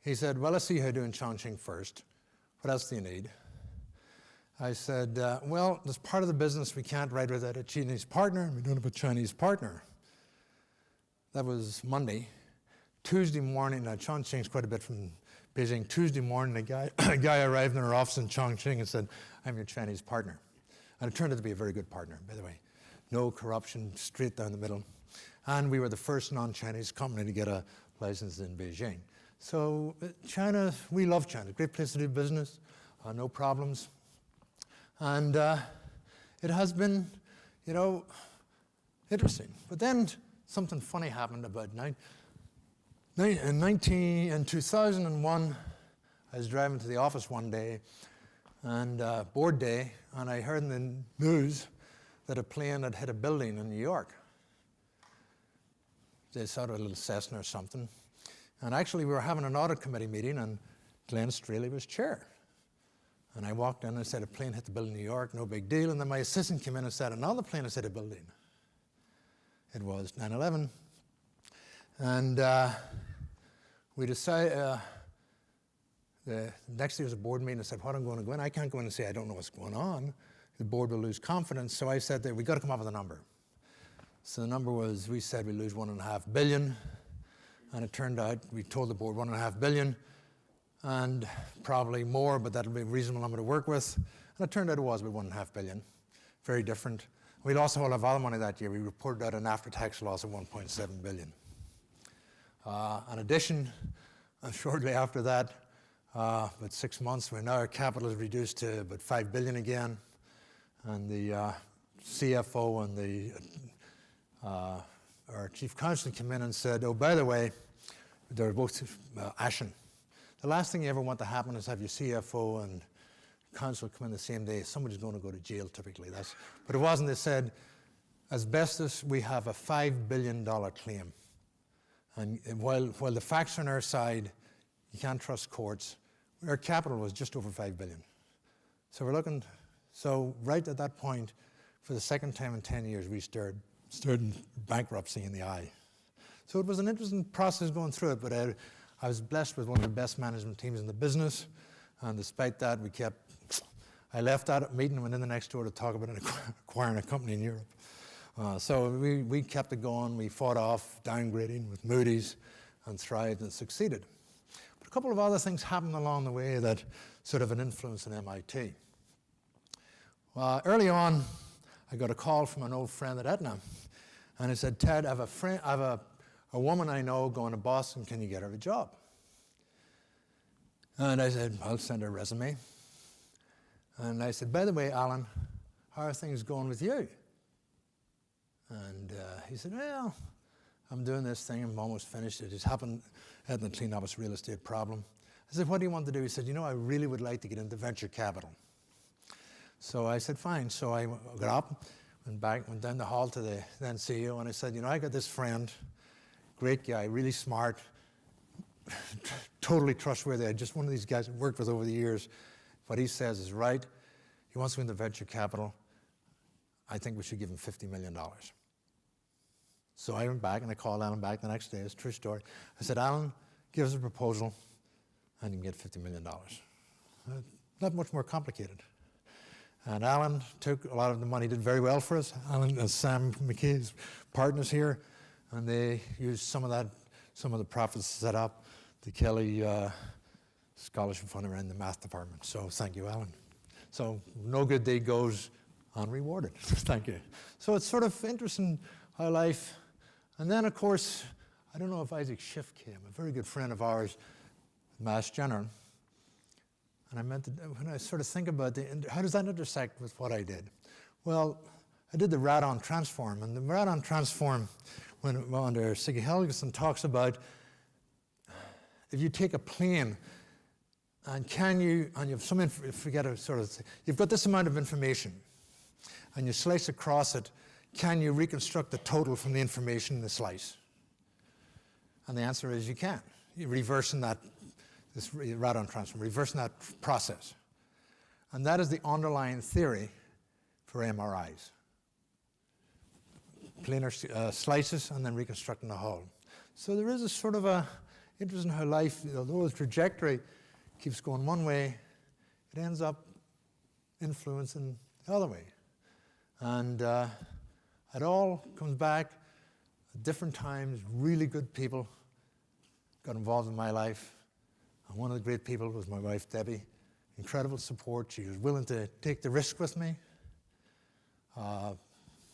He said, well, let's see how you do in Chongqing first. What else do you need? I said, well, there's part of the business we can't write without a Chinese partner, and we don't have a Chinese partner. That was Monday. Tuesday morning, now Chongqing's quite a bit from Beijing. Tuesday morning, a guy arrived in our office in Chongqing and said, I'm your Chinese partner. And it turned out to be a very good partner, by the way. No corruption, straight down the middle. And we were the first non-Chinese company to get a license in Beijing. So China, we love China. Great place to do business, no problems. And it has been, you know, interesting. But then something funny happened about in 2001. I was driving to the office one day, and board day, and I heard in the news that a plane had hit a building in New York. They sort of a little Cessna or something. And actually, we were having an audit committee meeting, and Glenn Straley was chair. And I walked in and I said, a plane hit the building in New York, no big deal. And then my assistant came in and said, another plane has hit a building. It was 9/11. And we decided, the next day was a board meeting. I said, what am I going to go in? I can't go in and say, I don't know what's going on. The board will lose confidence. So I said, that we got to come up with a number. So the number was, we said we lose $1.5 billion. And it turned out, we told the board $1.5 billion. And probably more, but that'll be a reasonable number to work with. And it turned out it was about $1.5 billion. Very different. We lost a whole lot of other money that year. We reported out an after-tax loss of $1.7 billion. In addition, shortly after that, about 6 months, where now our capital is reduced to about $5 billion again. And the CFO and our chief counsel came in and said, oh, by the way, they're both ashen. The last thing you ever want to happen is have your CFO and counsel come in the same day. Somebody's going to go to jail, typically. But it wasn't. They said, asbestos, we have a $5 billion claim. And while the facts are on our side, you can't trust courts. Our capital was just over $5 billion. So we're looking, so right at that point, for the second time in 10 years, we stared bankruptcy in the eye. So it was an interesting process going through it, but I was blessed with one of the best management teams in the business, and despite that, I left that meeting and went in the next door to talk about acquiring a company in Europe. So we kept it going. We fought off downgrading with Moody's and thrived and succeeded. But a couple of other things happened along the way that sort of an influence on MIT. Early on, I got a call from an old friend at Aetna, and he said, Ted, I have a woman I know going to Boston, can you get her a job? And I said, I'll send her a resume. And I said, by the way, Alan, how are things going with you? And he said, well, I'm doing this thing, I'm almost finished. It just happened, Aetna cleaned up his real estate problem. I said, what do you want to do? He said, you know, I really would like to get into venture capital. So I said, fine. So I got up, went down the hall to the then CEO, and I said, you know, I got this friend, great guy, really smart, totally trustworthy. Just one of these guys I've worked with over the years. What he says is right. He wants to go into venture capital. I think we should give him $50 million. So I went back and I called Alan back the next day. It's a true story. I said, Alan, give us a proposal and you can get $50 million. Not much more complicated. And Alan took a lot of the money, did very well for us. Alan and Sam McKay's partners here, and they used some of the profits to set up the Kelly Scholarship Fund around the math department. So thank you, Alan. So no good deed goes unrewarded. Thank you. So it's sort of interesting how life, and then of course, I don't know if Isaac Schiff came, a very good friend of ours, Mass General. And when I sort of think about how does that intersect with what I did? Well, I did the radon transform, and the radon transform, under Siggy Helgeson, talks about if you take a plane and you have some, you've got this amount of information, and you slice across it, can you reconstruct the total from the information in the slice? And the answer is you can. You're reversing that this radon transfer, reversing that process. And that is the underlying theory for MRIs. Planar slices and then reconstructing the hull. So there is a sort of a interest in how life, although its trajectory keeps going one way, it ends up influencing the other way. And it all comes back at different times. Really good people got involved in my life. And one of the great people was my wife, Debbie. Incredible support. She was willing to take the risk with me.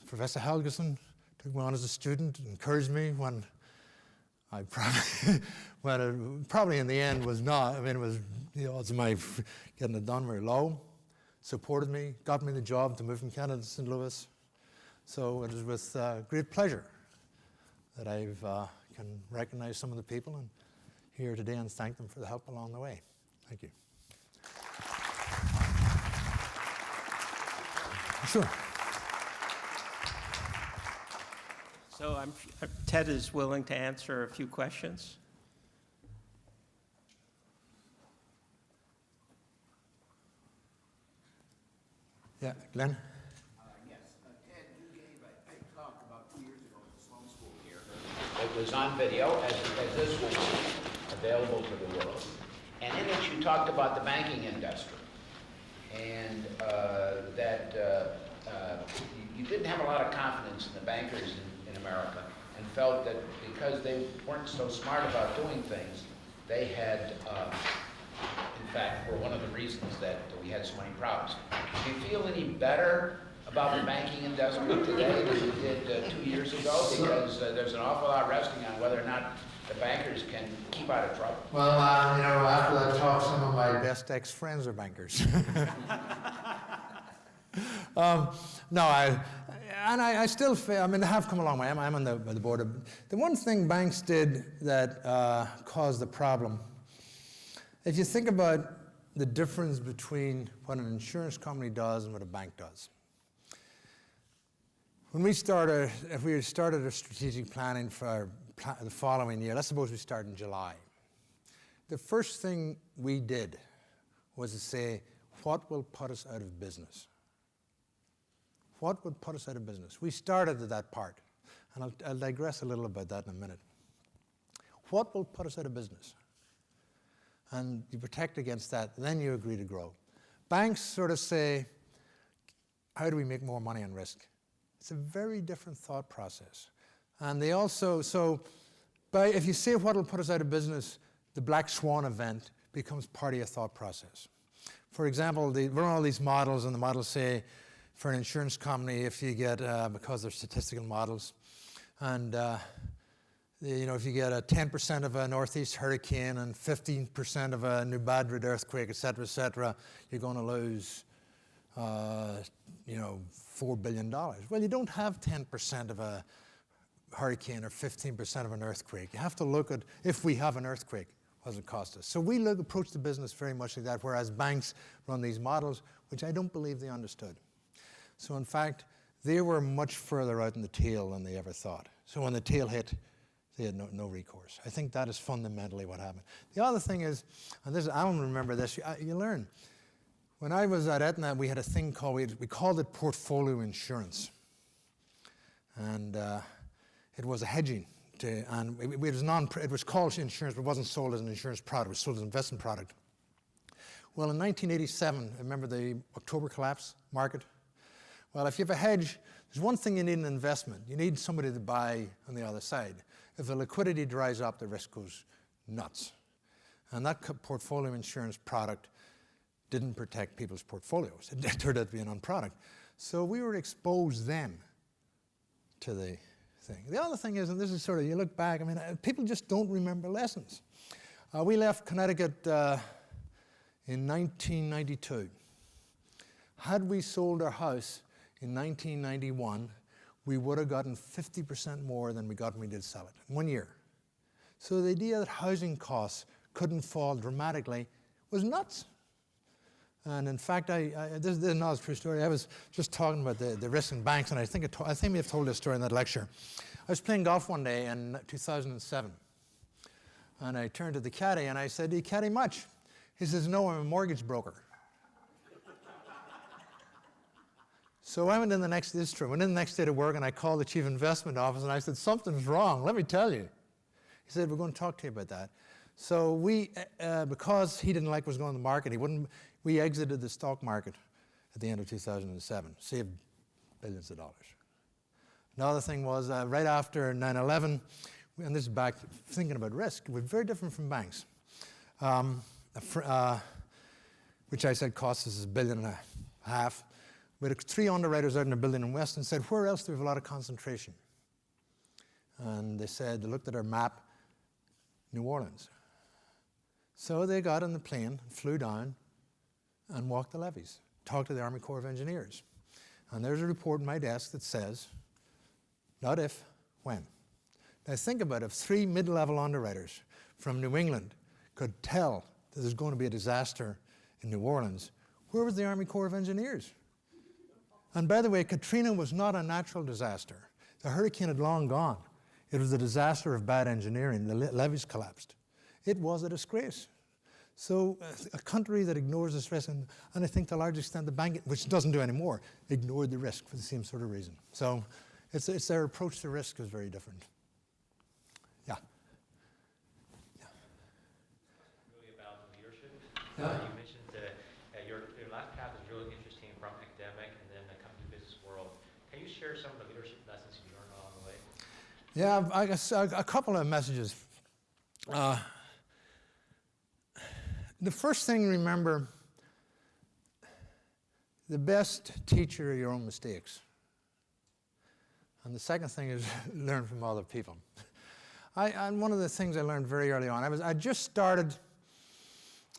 Professor Helgeson took me on as a student, encouraged me when I probably, when it probably in the end was not. I mean, it was, the odds of my getting it done were low. Supported me, got me the job to move from Canada to St. Louis. So it is with great pleasure that I can recognize some of the people and here today and thank them for the help along the way. Thank you. Sure. So Ted is willing to answer a few questions. Yeah, Glenn? Yes. Ted, you gave a talk about 2 years ago at the Sloan School here. It was on video, as this will be available to the world. And in it, you talked about the banking industry. And that you didn't have a lot of confidence in the bankers in America and felt that because they weren't so smart about doing things, they had, in fact, were one of the reasons that we had so many problems. Do you feel any better about the banking industry today than you did 2 years ago? Because there's an awful lot resting on whether or not the bankers can keep out of trouble. Well, after that talk, some of my best ex-friends are bankers. No, I still feel, I mean, they have come a long way. I'm on the board of, the one thing banks did that caused the problem, if you think about the difference between what an insurance company does and what a bank does. When we started, if we started a strategic planning for the following year, let's suppose we start in July. The first thing we did was to say, what will put us out of business? What would put us out of business? We started at that part, and I'll digress a little about that in a minute. What will put us out of business? And you protect against that, then you agree to grow. Banks sort of say, how do we make more money on risk? It's a very different thought process. And they also, if you say what will put us out of business, the black swan event becomes part of your thought process. For example, we run all these models, and the models say, for an insurance company, if you get, because they're statistical models, and if you get a 10% of a northeast hurricane and 15% of a New Madrid earthquake, et cetera, you're going to lose, $4 billion. Well, you don't have 10% of a hurricane or 15% of an earthquake. You have to look at, if we have an earthquake, what does it cost us? So we approach the business very much like that, whereas banks run these models, which I don't believe they understood. So in fact, they were much further out in the tail than they ever thought. So when the tail hit, they had no recourse. I think that is fundamentally what happened. The other thing is, and this, I don't remember this, you learn. When I was at Aetna, we had a thing called, we called it portfolio insurance. And it was a hedging, and it was called insurance, but it wasn't sold as an insurance product, it was sold as an investment product. Well, in 1987, remember the October collapse market? Well, if you have a hedge, there's one thing you need in an investment. You need somebody to buy on the other side. If the liquidity dries up, the risk goes nuts. And that portfolio insurance product didn't protect people's portfolios. It turned out to be a non-product. So we were exposed then to the thing. The other thing is, and this is sort of, you look back, I mean, people just don't remember lessons. We left Connecticut in 1992. Had we sold our house in 1991, we would have gotten 50% more than we got when we did sell it in 1 year. So the idea that housing costs couldn't fall dramatically was nuts. And in fact, this is another true story. I was just talking about the risk in banks, and I think we have told this story in that lecture. I was playing golf one day in 2007. And I turned to the caddy and I said, "Do you caddy much?" He says, "No, I'm a mortgage broker." So I went in the next day to work and I called the chief investment office and I said, "Something's wrong, let me tell you." He said, "We're going to talk to you about that." So we, because he didn't like what was going on in the market, we exited the stock market at the end of 2007, saved billions of dollars. Another thing was right after 9/11, and this is back thinking about risk, we're very different from banks, which I said cost us $1.5 billion. We had 3 underwriters out in a building in West and said, "Where else do we have a lot of concentration?" And they looked at our map, New Orleans. So they got on the plane, flew down, and walked the levees, talked to the Army Corps of Engineers. And there's a report on my desk that says, not if, when. Now think about it, if 3 mid-level underwriters from New England could tell that there's going to be a disaster in New Orleans, where was the Army Corps of Engineers? And by the way, Katrina was not a natural disaster. The hurricane had long gone. It was a disaster of bad engineering. The levees collapsed. It was a disgrace. So a country that ignores this risk, and I think to a large extent the bank, which doesn't do anymore, ignored the risk for the same sort of reason. So it's their approach to risk is very different. Yeah. Really about leadership. Yeah. You mentioned that your last path is really interesting from academic and then come to the business world. Can you share some of the leadership lessons you learned along the way? Yeah, I guess a couple of messages. The first thing, remember, the best teacher are your own mistakes. And the second thing is learn from other people. And one of the things I learned very early on, I just started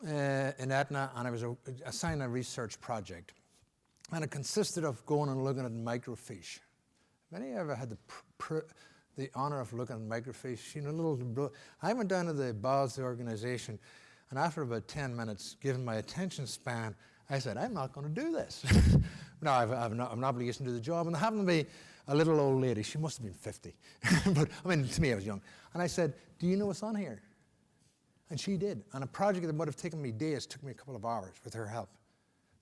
in Aetna, and I was assigned a research project. And it consisted of going and looking at microfiche. Have any ever had the honor of looking at microfiche? You know, I went down to the bowels of the organization, and after about 10 minutes, given my attention span, I said, "I'm not going to do this." No, I have an obligation to do the job. And there happened to be a little old lady. She must have been 50. But, I mean, to me, I was young. And I said, "Do you know what's on here?" And she did. And a project that would have taken me days took me a couple of hours with her help.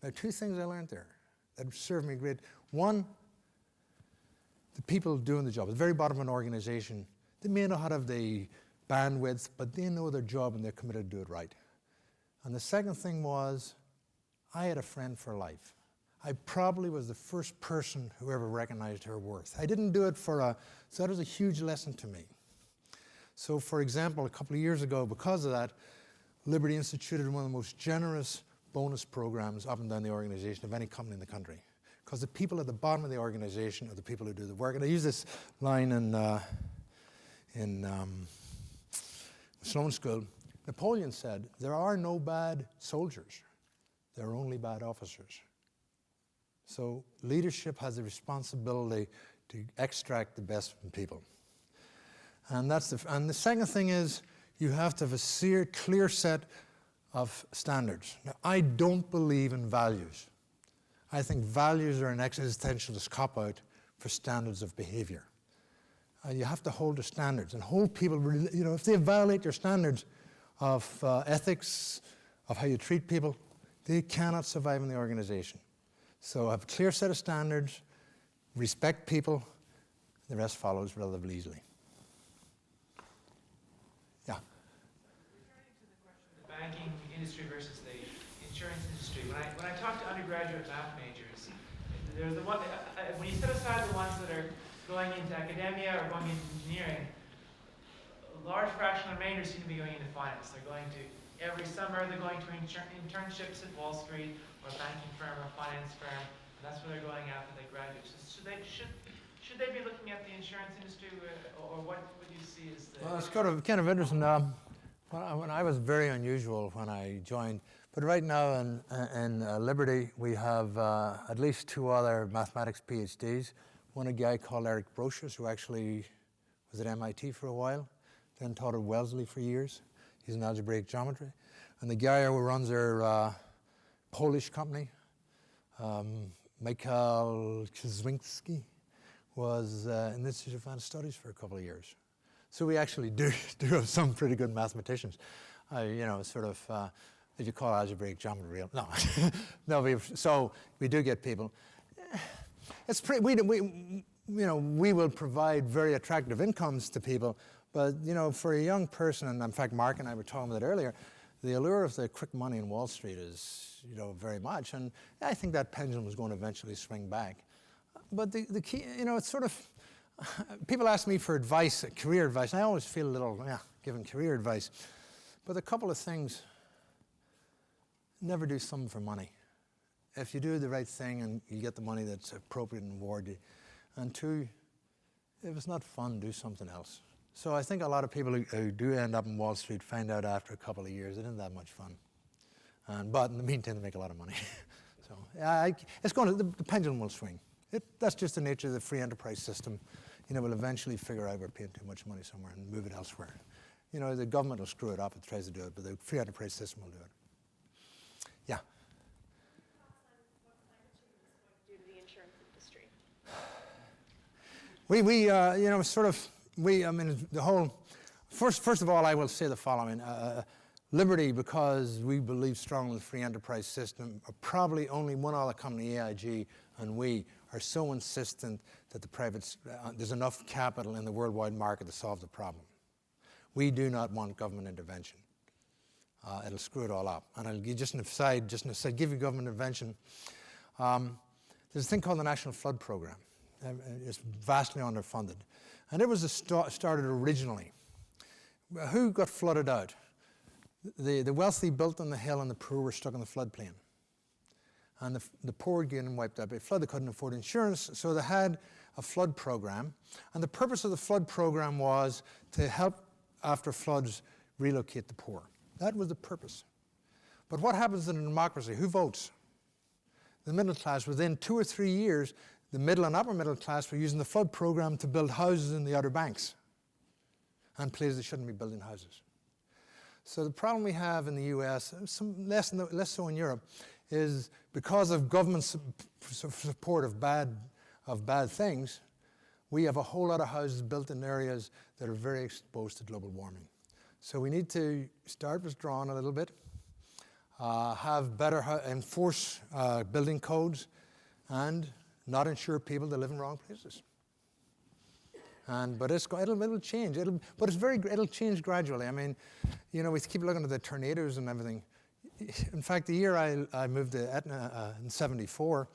Now, 2 things I learned there that served me great. One, the people doing the job, at the very bottom of an organization, they may not have the bandwidth, but they know their job and they're committed to do it right. And the second thing was, I had a friend for life. I probably was the first person who ever recognized her worth. I didn't do it so that was a huge lesson to me. So, for example, a couple of years ago, because of that, Liberty instituted one of the most generous bonus programs up and down the organization of any company in the country. Because the people at the bottom of the organization are the people who do the work. And I use this line in Sloan School. Napoleon said, "There are no bad soldiers. There are only bad officers." So leadership has a responsibility to extract the best from people. And the second thing is you have to have a clear set of standards. Now, I don't believe in values. I think values are an existentialist cop-out for standards of behavior. You have to hold the standards and hold people, you know, if they violate your standards of ethics, of how you treat people, they cannot survive in the organization. So have a clear set of standards, respect people, the rest follows relatively easily. Yeah. Returning to the question of the banking industry versus the insurance industry, when I talk to undergraduate math majors, there's the one, when you set aside the ones that are going into academia or going into engineering, a large fraction of the remainders seem to be going into finance. They're going to, every summer, they're going to internships at Wall Street or a banking firm or a finance firm, and that's where they're going after they graduate. So should they be looking at the insurance industry, or what would you see as the... Well, it's kind of interesting. When I was very unusual when I joined, but right now in Liberty, we have at least 2 other mathematics PhDs. One, a guy called Eric Brocious, who actually was at MIT for a while, then taught at Wellesley for years. He's in algebraic geometry. And the guy who runs our Polish company, Michał Krzywinski, was in the Institute of Advanced Studies for a couple of years. So we actually do have some pretty good mathematicians. Sort of, if you call algebraic geometry real, no. No, so we do get people. It's pretty, we will provide very attractive incomes to people, but, for a young person, and in fact, Mark and I were talking about it earlier, the allure of the quick money in Wall Street is, very much, and I think that pendulum is going to eventually swing back. But the key, it's sort of, people ask me for advice, career advice, and I always feel a little, giving career advice. But a couple of things, never do something for money. If you do the right thing and you get the money that's appropriate and reward you. And two, if it's not fun, do something else. So I think a lot of people who do end up in Wall Street find out after a couple of years it isn't that much fun. But in the meantime, they make a lot of money. So the pendulum will swing. That's just the nature of the free enterprise system. We'll eventually figure out we're paying too much money somewhere and move it elsewhere. The government will screw it up if it tries to do it, but the free enterprise system will do it. Yeah. Due to the insurance industry. First of all, I will say the following. Liberty, because we believe strongly in the free enterprise system, are probably only one other company, AIG, and we are so insistent that there's enough capital in the worldwide market to solve the problem. We do not want government intervention. It'll screw it all up. And I'll give just an aside, give you government intervention. There's a thing called the National Flood Program. It's vastly underfunded. And it was started originally. Who got flooded out? The wealthy built on the hill and the poor were stuck in the floodplain. And the poor were getting wiped out by flood. They couldn't afford insurance, so they had a flood program. And the purpose of the flood program was to help, after floods, relocate the poor. That was the purpose. But what happens in a democracy? Who votes? The middle class. Within 2 or 3 years, the middle and upper middle class were using the flood program to build houses in the Outer Banks and places they shouldn't be building houses. So the problem we have in the US, less so in Europe, is because of government support of bad things, we have a whole lot of houses built in areas that are very exposed to global warming. So we need to start withdrawing a little bit, enforce building codes, and not insure people that live in wrong places. But it'll change. It'll change gradually. I mean, we keep looking at the tornadoes and everything. In fact, the year I moved to Etna in '74,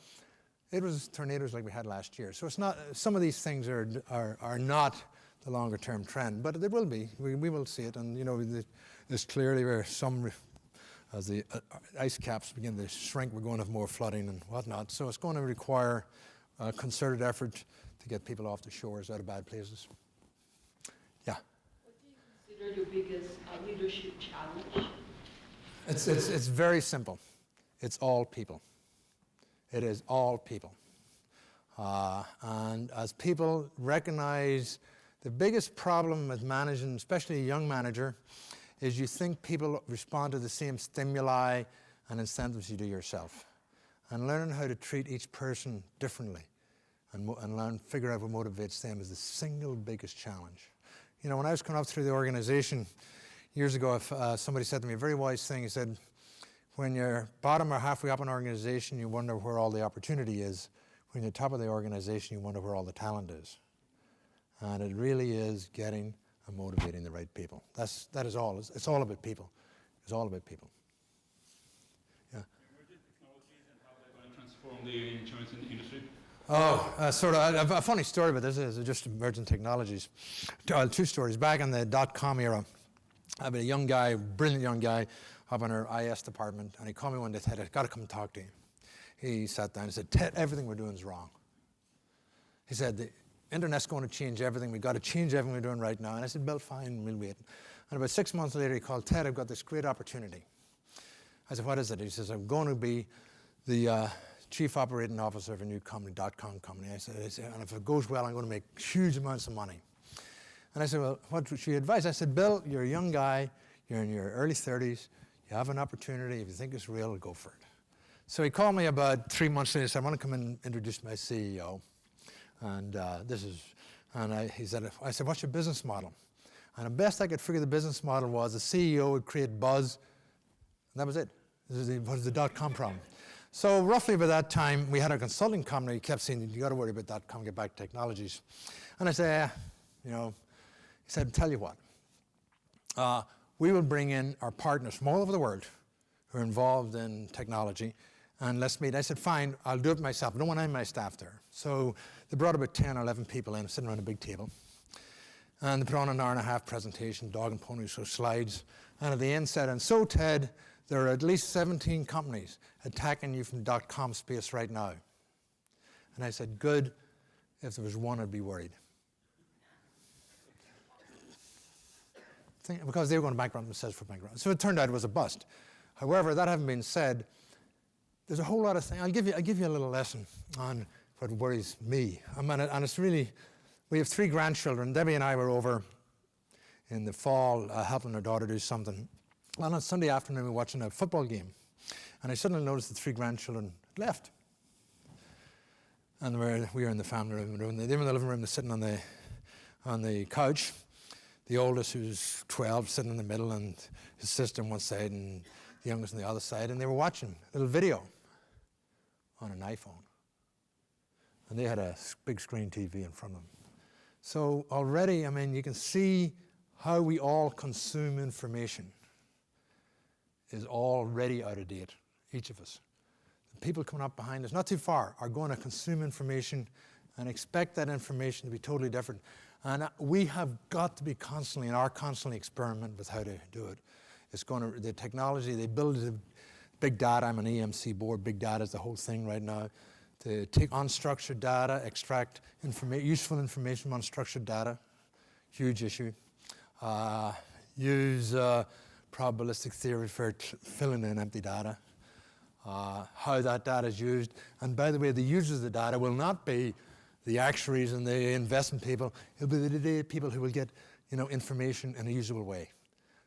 it was tornadoes like we had last year. So it's not. Some of these things are not the longer term trend, but there will be. We will see it, and there's clearly where some, as the ice caps begin to shrink, we're going to have more flooding and whatnot. So it's going to require a concerted effort to get people off the shores out of bad places. Yeah. What do you consider your biggest leadership challenge? It's very simple. It's all people. It is all people. And as people recognize, the biggest problem with managing, especially a young manager, is you think people respond to the same stimuli and incentives you do yourself. And learning how to treat each person differently and figure out what motivates them is the single biggest challenge. When I was coming up through the organization years ago, somebody said to me a very wise thing. He said, when you're bottom or halfway up an organization, you wonder where all the opportunity is. When you're top of the organization, you wonder where all the talent is. And it really is getting and motivating the right people. That is all. It's all about people. It's all about people. Yeah. Emerging technologies and how they're going to transform the insurance industry? A funny story about this is just emerging technologies. 2 stories. Back in the .com era, I had a young guy, brilliant young guy, up in our IS department, and he called me one day and said, I've got to come and talk to you. He sat down and said, Ted, everything we're doing is wrong. He said, the internet's going to change everything. We've got to change everything we're doing right now. And I said, Bill, fine, we'll wait. And about 6 months later, he called, Ted, I've got this great opportunity. I said, what is it? He says, I'm going to be the chief operating officer of a new company, .com company. I said, and if it goes well, I'm going to make huge amounts of money. And I said, well, what should you advise? I said, Bill, you're a young guy. You're in your early 30s. You have an opportunity. If you think it's real, go for it. So he called me about 3 months later and said, I want to come and introduce my CEO. And he said, I said, what's your business model? And the best I could figure the business model was the CEO would create buzz, and that was it. This was the dot-com problem. So roughly by that time, we had a consulting company. He kept saying, you got to worry about dot-com, get back technologies. And I said, he said, tell you what, we will bring in our partners from all over the world who are involved in technology, and let's meet. I said, fine, I'll do it myself. I don't want any of my staff there. So they brought about 10 or 11 people in, sitting around a big table. And they put on an hour-and-a-half presentation, dog and pony show slides. And at the end said, and so, Ted, there are at least 17 companies attacking you from the dot-com space right now. And I said, good. If there was one, I'd be worried. Because they were going bankrupt themselves for bankrupt. So it turned out it was a bust. However, that having been said, there's a whole lot of things. I'll give you a little lesson on what worries me. And it's really, we have 3 grandchildren. Debbie and I were over in the fall helping our daughter do something. And on Sunday afternoon, we were watching a football game. And I suddenly noticed the 3 grandchildren left. And we were in the family room. They were in the living room, they're sitting on the couch. The oldest, who's 12, sitting in the middle, and his sister on one side, and the youngest on the other side. And they were watching a little video on an iPhone. And they had a big screen TV in front of them. So already, you can see how we all consume information is already out of date, each of us. The people coming up behind us, not too far, are going to consume information and expect that information to be totally different. And we have got to be constantly, and are constantly experimenting with how to do it. The technology, they build big data. I'm an EMC board. Big data is the whole thing right now. To take unstructured data, extract useful information from unstructured data, huge issue. Use probabilistic theory for filling in empty data. How that data is used. And by the way, the users of the data will not be the actuaries and the investment people. It'll be the people who will get information in a usable way.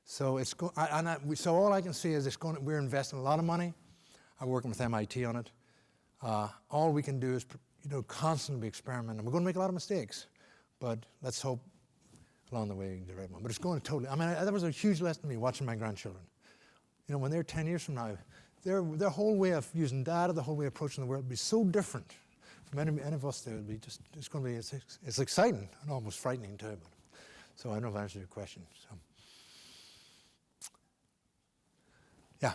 So so all I can see is we're investing a lot of money. I'm working with MIT on it. All we can do is constantly experiment. And we're going to make a lot of mistakes, but let's hope along the way the right one. But it's going to totally. That was a huge lesson to me watching my grandchildren. When they're 10 years from now, their whole way of using data, the whole way of approaching the world will be so different from any of us. There will be it's going to be it's exciting and almost frightening too. So I don't know if I answered your question. So. Yeah.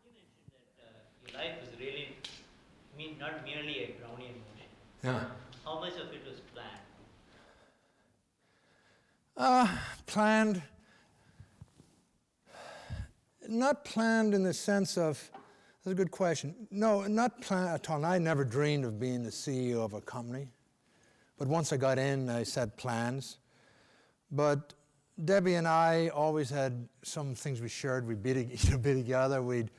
You mentioned that your life was really not merely a Brownian motion. Yeah. How much of it was planned? Planned. Not planned in the sense of, that's a good question. No, not planned at all. I never dreamed of being the CEO of a company. But once I got in, I set plans. But Debbie and I always had some things we shared. We'd be together. We'd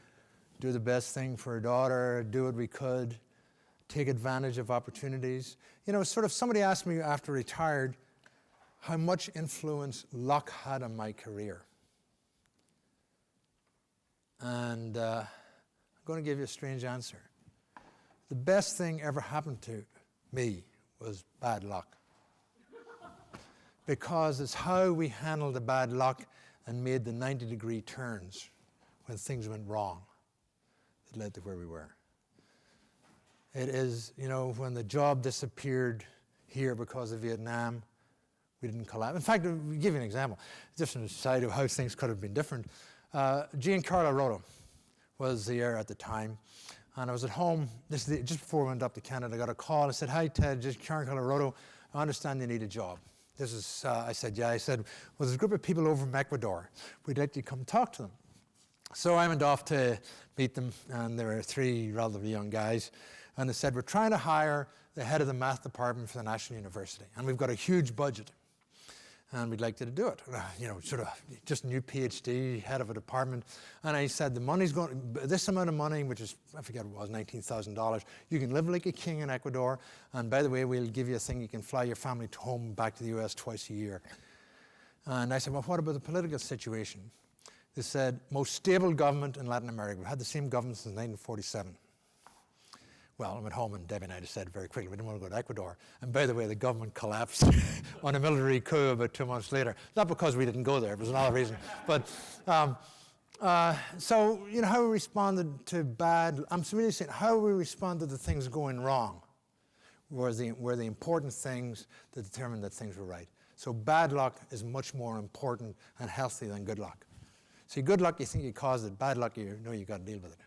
do the best thing for our daughter, do what we could, take advantage of opportunities. Somebody asked me after I retired how much influence luck had on my career. And I'm going to give you a strange answer. The best thing ever happened to me was bad luck. Because it's how we handled the bad luck and made the 90-degree turns when things went wrong that led to where we were. It is, when the job disappeared here because of Vietnam, we didn't collapse. In fact, I'll give you an example, just on the side of how things could have been different. Giancarlo Roto was here at the time, and I was at home just before we went up to Canada. I got a call. I said, "Hi, Ted, just Giancarlo Roto. I understand you need a job." I said, "Yeah." I said, "Well, there's a group of people over from Ecuador. We'd like you to come talk to them." So I went off to meet them, and there were 3 relatively young guys, and they said, "We're trying to hire the head of the math department for the National University, and we've got a huge budget. And we'd like you to do it." Just a new PhD, head of a department. And I said, the money's going, this amount of money, which is, I forget what it was, $19,000. You can live like a king in Ecuador. And by the way, we'll give you a thing, you can fly your family home back to the US twice a year. And I said, well, what about the political situation? They said, most stable government in Latin America. We've had the same government since 1947. Well, I went home and Debbie and I decided very quickly we didn't want to go to Ecuador. And by the way, the government collapsed on a military coup about 2 months later. Not because we didn't go there, it was another reason. But so, you know, how we responded to bad, I'm really saying how we responded to things going wrong were the important things that determined that things were right. So bad luck is much more important and healthy than good luck. See, good luck, you think you caused it. Bad luck, you know you got to deal with it.